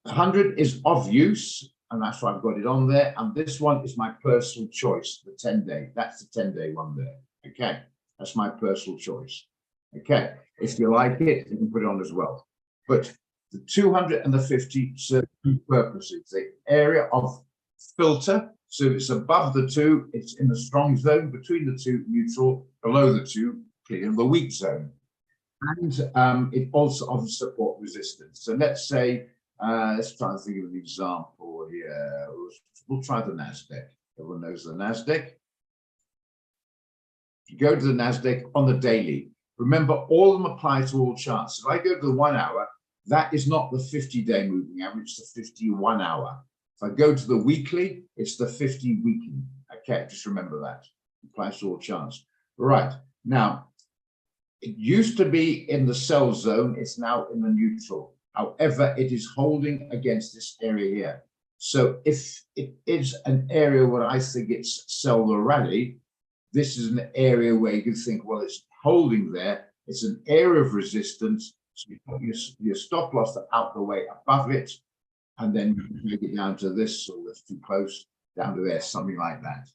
100 is of use, and that's why I've got it on there. And this one is my personal choice, the 10-day. That's the 10-day one there. Okay. That's my personal choice. Okay. If you like it, you can put it on as well. But the 200 and the 50 serve two purposes. The area of filter. So it's above the 2, it's in the strong zone, between the 2, neutral, below the 2, clear, in the weak zone. And it also offers support resistance. So let's say, let's try and think of an example here. We'll try the NASDAQ. Everyone knows the NASDAQ. If you go to the NASDAQ on the daily, remember all of them apply to all charts. If I go to the 1 hour, that is not the 50-day moving average, it's the 51 hour. If I go to the weekly, it's the 50 weekly. Okay, just remember that. It applies to all charts. Right, now, it used to be in the sell zone, it's now in the neutral. However, it is holding against this area here. So if it is an area where I think it's sell the rally, this is an area where you can think, well, it's holding there. It's an area of resistance. So you put your stop loss out the way above it, and then you can make it down to this, or that's too close, down to there, something like that.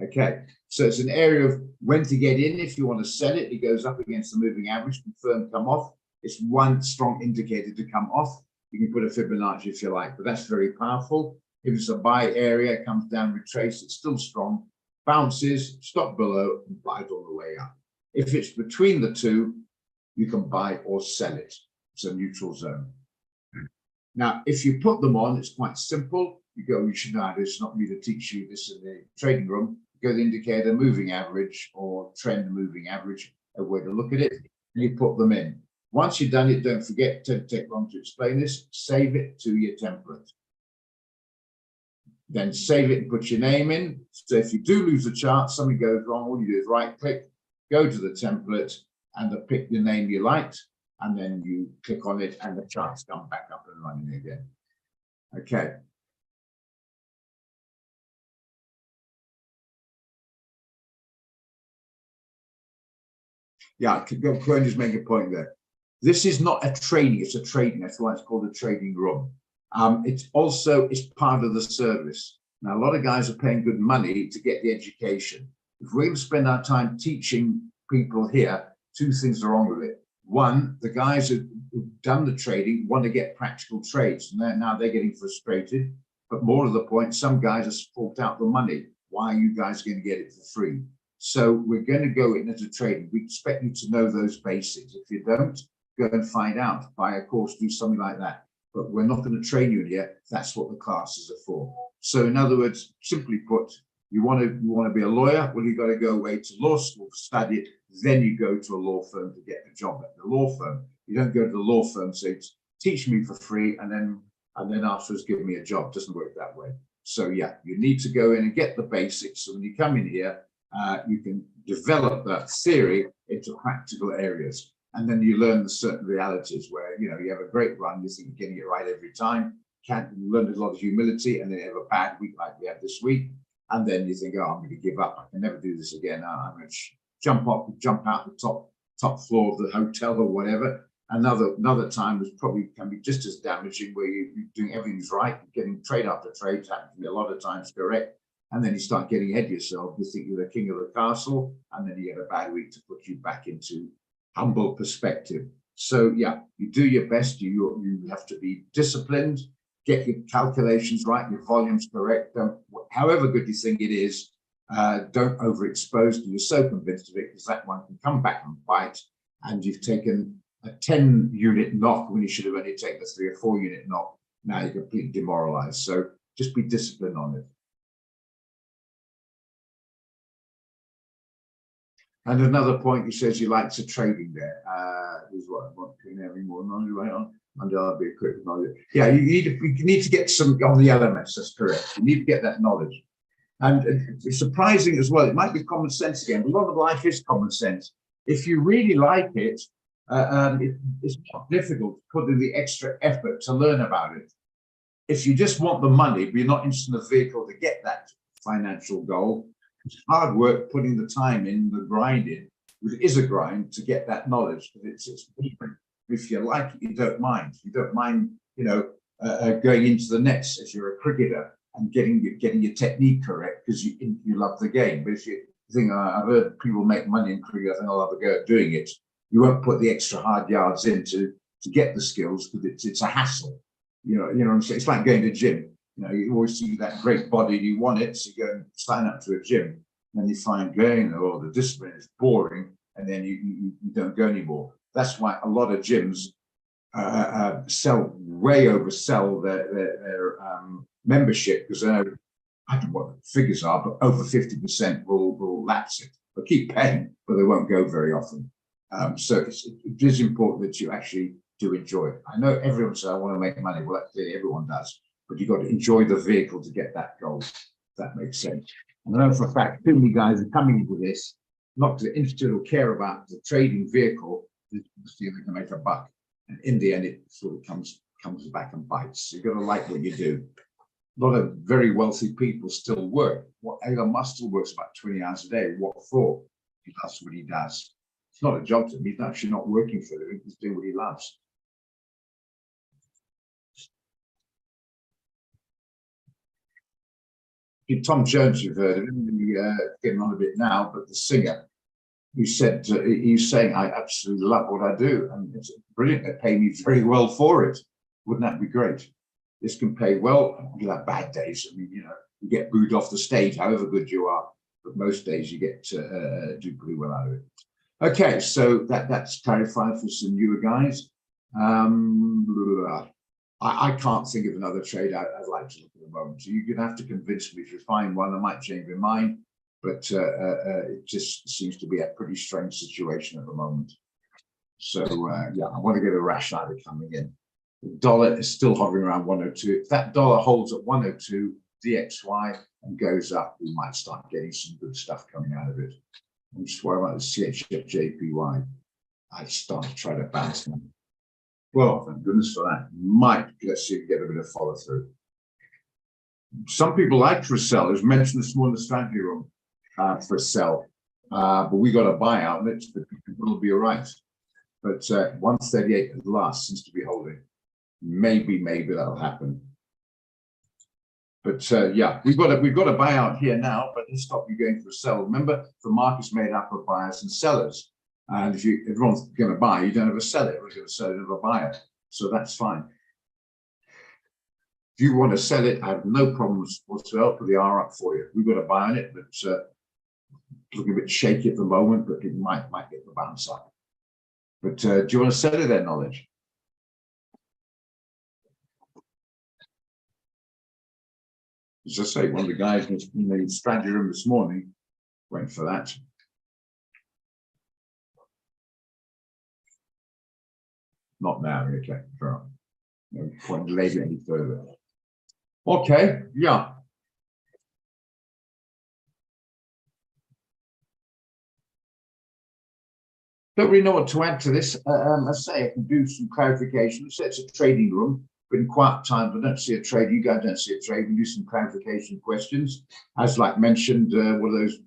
Okay, so it's an area of when to get in. If you want to sell it, it goes up against the moving average, confirm, come off. It's one strong indicator to come off. You can put a Fibonacci if you like, but that's very powerful. If it's a buy area, it comes down, retrace, it's still strong, bounces, stop below, and buy it all the way up. If it's between the two, you can buy or sell it. It's a neutral zone. Now, if you put them on, it's quite simple. You go, you should know how to, it's not me to teach you this in the trading room. You go to the indicator moving average or trend moving average, a way to look at it, and you put them in. Once you've done it, don't forget to take long to explain this, save it to your template. Then save it and put your name in. So if you do lose a chart, something goes wrong, all you do is right click, go to the template and pick the name you liked, and then you click on it and the charts come back up and running again. Okay. Yeah, go and just make a point there. This is not a trading, it's a trading. That's why it's called a trading room. It's also, it's part of the service. Now, a lot of guys are paying good money to get the education. If we're going to spend our time teaching people here, two things are wrong with it. One, the guys who've done the trading want to get practical trades, and now they're getting frustrated. But more to the point, some guys have forked out the money. Why are you guys going to get it for free? So we're going to go into trading. We expect you to know those basics. If you don't, go and find out. Buy a course, do something like that. But we're not going to train you yet. That's what the classes are for. So in other words, simply put, you want to be a lawyer? Well, you've got to go away to law school, study it. Then you go to a law firm to get the job at the law firm. You don't go to the law firm and say, teach me for free, and then afterwards give me a job. It doesn't work that way. So yeah, you need to go in and get the basics. So when you come in here, you can develop that theory into practical areas. And then you learn the certain realities where, you have a great run, you think you're getting it right every time. You learn a lot of humility, and then you have a bad week like we had this week. And then you think, oh, I'm going to give up. I can never do this again. I'm going to jump out the top floor of the hotel or whatever. Another time was probably can be just as damaging, where you're doing everything's right, getting trade after trade, happens to be a lot of times correct. And then you start getting ahead of yourself. You think you're the king of the castle, and then you get a bad week to put you back into humble perspective. So yeah, you do your best. You have to be disciplined, get your calculations right, your volumes correct. However good you think it is, don't overexpose. You're so convinced of it, because that one can come back and bite, and you've taken a 10-unit knock when you should have only taken a 3 or 4 unit knock. Now you're completely demoralized. So just be disciplined on it. And another point, he says he likes a trading there. Is what I want to every more knowledge right on. And I'll be a quick knowledge. Yeah, you need to get some on the elements. That's correct. You need to get that knowledge. And it's surprising as well. It might be common sense again, but a lot of life is common sense. If you really like it, it's not difficult to put in the extra effort to learn about it. If you just want the money, but you're not interested in the vehicle to get that financial goal, it's hard work putting the time in, the grind in. It is a grind to get that knowledge, but it's different. If you like it, you don't mind. You don't mind, going into the nets if you're a cricketer and getting your technique correct because you love the game. But if you think, I've heard people make money in cricket, I think I'll have a go at doing it. You won't put the extra hard yards in to get the skills, because it's a hassle. You know what I'm saying? It's like going to the gym. You always see that great body, you want it, so you go and sign up to a gym. And then you find the discipline is boring, and then you don't go anymore. That's why a lot of gyms oversell their membership, because I don't know what the figures are, but over 50% will lapse it. They'll keep paying, but they won't go very often. So it is important that you actually do enjoy it. I know everyone says, I want to make money. Well, clearly everyone does, but you've got to enjoy the vehicle to get that goal. If that makes sense. And I know for a fact, too many guys are coming into this, not because they're interested or care about the trading vehicle, to see if they can make a buck. And in the end, it sort of comes back and bites. So you've got to like what you do. A lot of very wealthy people still work. Elon Musk still works about 20 hours a day. What for? He loves what he does. It's not a job to him. He's actually not working for them. He's doing what he loves. Tom Jones, you've heard of him, getting on a bit now, but the singer who said, he's saying, I absolutely love what I do, and it's brilliant. They pay me very well for it. Wouldn't that be great? This can pay well. You'll have bad days. I mean, you get booed off the stage, however good you are, but most days you get to do pretty well out of it. Okay, so that's clarified for some newer guys. I can't think of another trade I'd like to look at the moment. So you're going to have to convince me. If you find one, I might change my mind. But it just seems to be a pretty strange situation at the moment. So yeah, I want to get a rationality coming in. The dollar is still hovering around 102. If that dollar holds at 102 DXY and goes up, we might start getting some good stuff coming out of it. I'm just worried about the CHF-JPY. I start to try to bounce them. Well, thank goodness for that. Let's see if we get a bit of follow through. Some people like for a sell. As mentioned this morning in the strategy room, for a sell, but we got a buy out, and it will be all right. But 138 at last seems to be holding. Maybe that'll happen. But yeah, we've got a buyout here now, but let's stop you going for a sell. Remember, the market's made up of buyers and sellers. And if everyone's going to buy, you don't have a seller. Everyone's going to sell, you have a buyer. So that's fine. If you want to sell it, I have no problems whatsoever. Put the R up for you. We've got a buy on it, but looking a bit shaky at the moment, but it might get the bounce up. But do you want to sell it, their knowledge? As I say, one of the guys in the strategy room this morning went for that. Not now, okay. No point later any further. Okay, yeah. Don't really know what to add to this. I say I can do some clarification. So it's a trading room, but in quiet times I don't see a trade. You guys don't see a trade. We do some clarification questions. As like mentioned, what are those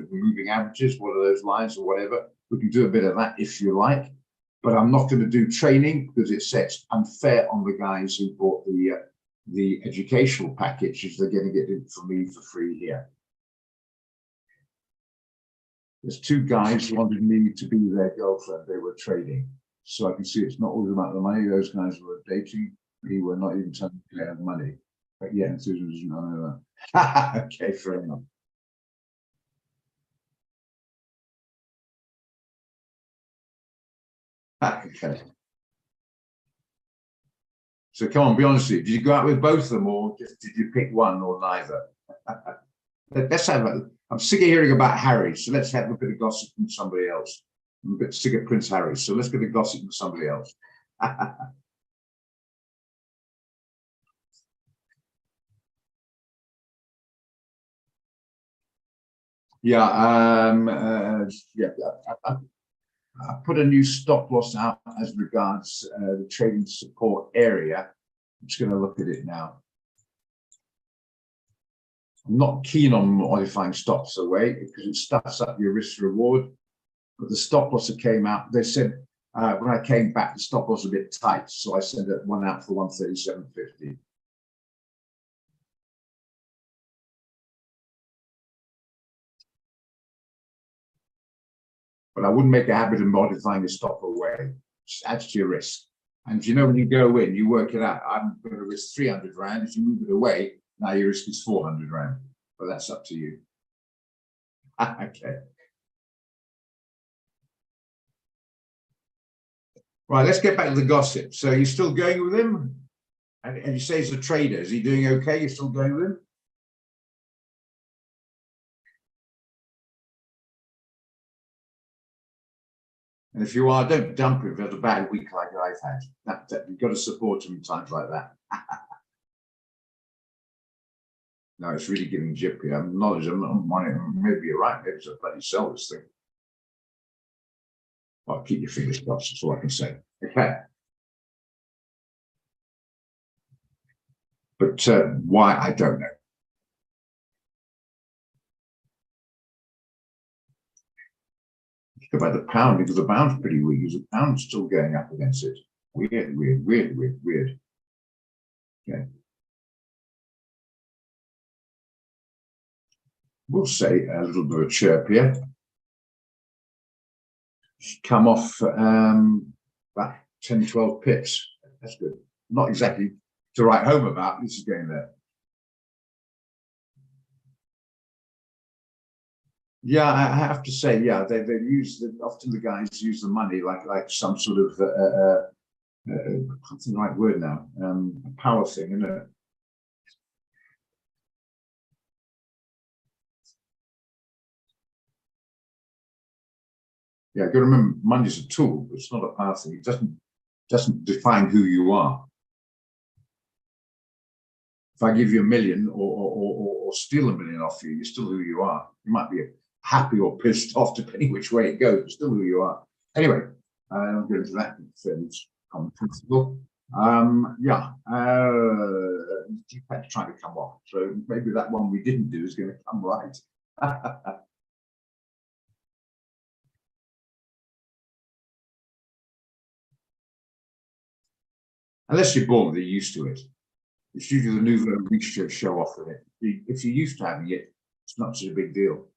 moving averages? What are those lines or whatever? We can do a bit of that if you like. But I'm not going to do training because it sets unfair on the guys who bought the educational packages. They're going to get it from me for free here. There's two guys who wanted me to be their girlfriend. They were trading. So I can see it's not always about the money. Those guys were dating. We were not even trying to have money. But yeah, Susan doesn't know that. Okay, fair enough. Okay. So come on, be honest with you. Did you go out with both of them, or just did you pick one, or neither? Let's have I'm sick of hearing about Harry, so let's have a bit of gossip from somebody else. I'm a bit sick of Prince Harry, so let's get a gossip from somebody else. Yeah, yeah. I put a new stop loss out as regards the trading support area. I'm just going to look at it now. I'm not keen on modifying stops away because it stuffs up your risk reward. But the stop loss that came out, they said when I came back, the stop loss was a bit tight, so I sent one out for 137.50. But I wouldn't make a habit of modifying the stop away. Just adds to your risk. And you know, when you go in, you work it out. I'm going to risk 300 Rand. If you move it away, now your risk is 400 Rand. But that's up to you. Okay. Right, let's get back to the gossip. So you're still going with him? And you say he's a trader. Is he doing okay? You're still going with him? And if you are, don't dump him if he has a bad week like I've had. You've got to support him in times like that. No, it's really giving jippy. I'm not money. Maybe you're right. Maybe it's a bloody sell this thing. Well, keep your fingers crossed. That's all I can say. Okay. But why, I don't know. Think about the pound, because the pound's pretty weak. Is the pound still going up against it? Weird, weird, weird, weird, weird. Okay. We'll say a little bit of chirp here. Come off about 10, 12 pips. That's good. Not exactly to write home about. This is going there. Yeah, I have to say, yeah, they use often the guys use the money like some sort of what's the right word now? Power thing, isn't it? Yeah, you got to remember, money's a tool. It's not a power thing. It doesn't define who you are. If I give you 1 million or steal 1 million off you, you're still who you are. You might be happy or pissed off, depending which way it goes. You're still who you are. Anyway, I don't get into that. It's common principle. Yeah, Deepak's trying to come off. So maybe that one we didn't do is going to come right. Unless you're born with it, used to it. It's usually the nouveau riche show off with it. If you're used to having it, it's not such a big deal.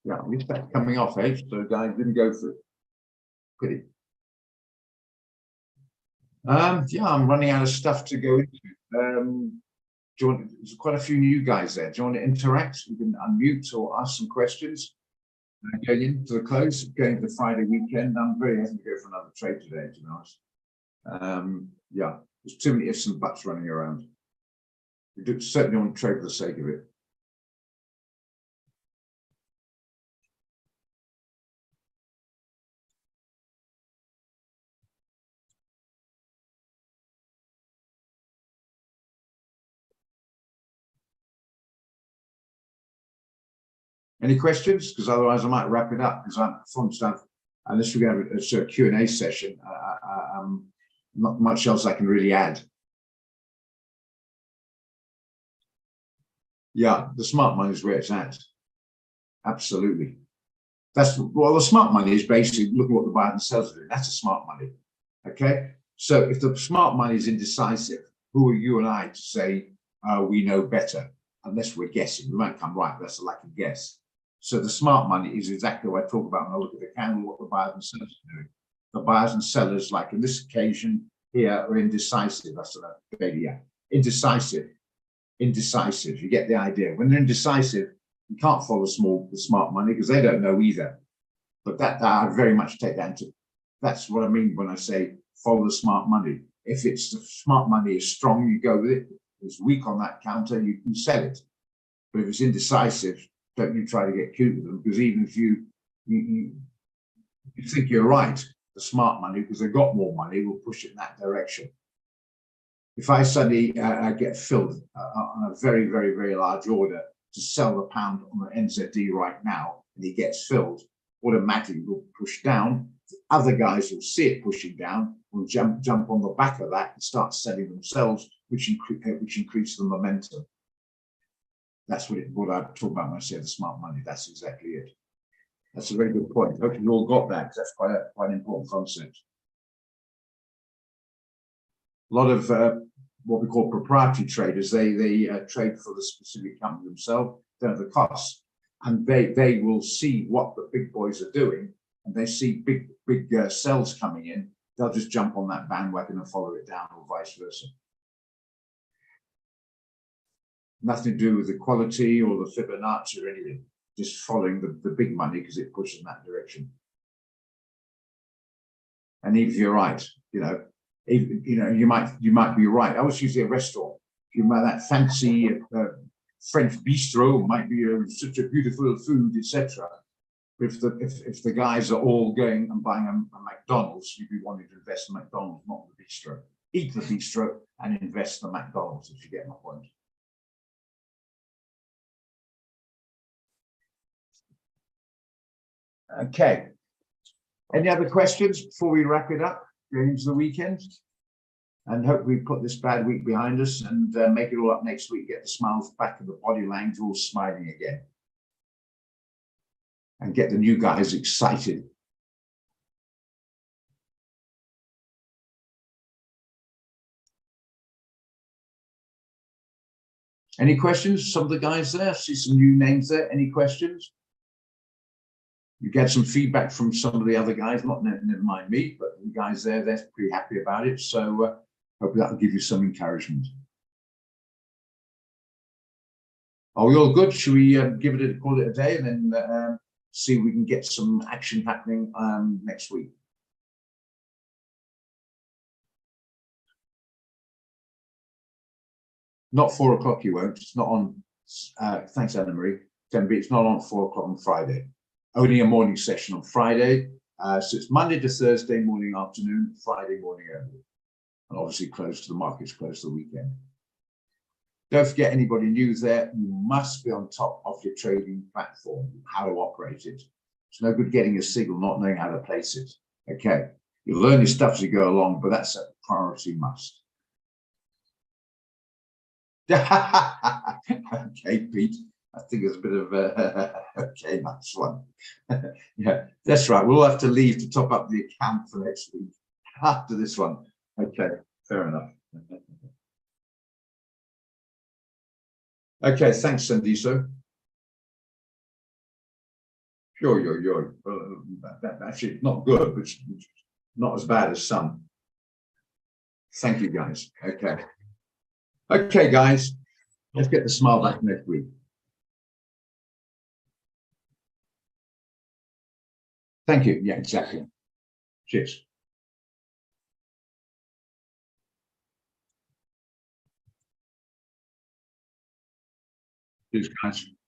Yeah, at least that's coming off, eh? So guys didn't go for it. Pity. Yeah, I'm running out of stuff to go into. There's quite a few new guys there. Do you want to interact? You can unmute or ask some questions. Going into the close, going to the Friday weekend. I'm very happy to go for another trade today, to be honest. Yeah, there's too many ifs and buts running around. We do certainly want to trade for the sake of it. Any questions? Because otherwise I might wrap it up, because I'm from stuff, unless we have a Q&A session, not much else I can really add. Yeah, the smart money is where it's at. Absolutely. Well, the smart money is basically looking what the buyer and sellers are doing. That's a smart money. Okay. So if the smart money is indecisive, who are you and I to say we know better? Unless we're guessing, we might come right. That's a lucky guess. So the smart money is exactly what I talk about when I look at the candle, what the buyers and sellers are doing. The buyers and sellers, like in this occasion here, are indecisive. That's a baby. Yeah, indecisive. Indecisive. You get the idea. When they're indecisive, you can't follow the smart money because they don't know either. But that I very much take that into. That's what I mean when I say follow the smart money. If it's the smart money is strong, you go with it. If it's weak on that counter, you can sell it. But if it's indecisive, don't you try to get cute with them, because even if you think you're right, the smart money, because they've got more money, will push it in that direction. If I suddenly get filled on a very, very, very large order to sell the pound on the NZD right now, and he gets filled, automatically will push down. The other guys will see it pushing down, will jump on the back of that and start selling themselves, which increases the momentum. That's what I talk about when I say the smart money. That's exactly it. That's a very good point. Hope you all got that. That's quite an important concept. A lot of what we call proprietary traders, they trade for the specific company themselves, don't have the costs, and they will see what the big boys are doing, and they see big sells coming in. They'll just jump on that bandwagon and follow it down, or vice versa. Nothing to do with the quality or the Fibonacci or anything, just following the big money because it pushes in that direction. And even if you're right, you might be right. I was usually a restaurant. You might that fancy French bistro might be such a beautiful food, etc. If the guys are all going and buying a McDonald's, you'd be wanting to invest in McDonald's, not the bistro. Eat the bistro and invest in the McDonald's, if you get my point. Okay. Any other questions before we wrap it up? Going into the weekend, and hope we put this bad week behind us and make it all up next week. Get the smiles back in the body language, all smiling again, and get the new guys excited. Any questions? Some of the guys there, I see some new names there. Any questions? You get some feedback from some of the other guys, never mind me, but the guys there, they're pretty happy about it. So hopefully that will give you some encouragement. Are we all good? Should we call it a day, and then see if we can get some action happening next week? Not 4 o'clock, you won't. It's not on. Thanks, Anna Marie. It's not on 4 o'clock on Friday. Only a morning session on Friday. So it's Monday to Thursday morning, afternoon, Friday morning only. And obviously close to the markets, close to the weekend. Don't forget, anybody new there, you must be on top of your trading platform, how to operate it. It's no good getting a signal, not knowing how to place it. Okay, you learn your stuff as you go along, but that's a priority must. Okay, Pete. I think it's a bit of okay, nice one. Yeah, that's right. We'll have to leave to top up the account for next week after this one. Okay, fair enough. Okay, thanks, Sandiso. Sure. Well, actually, not good, but not as bad as some. Thank you, guys. Okay, guys, let's get the smile back next week. Thank you. Yeah, exactly. Cheers. Cheers, guys.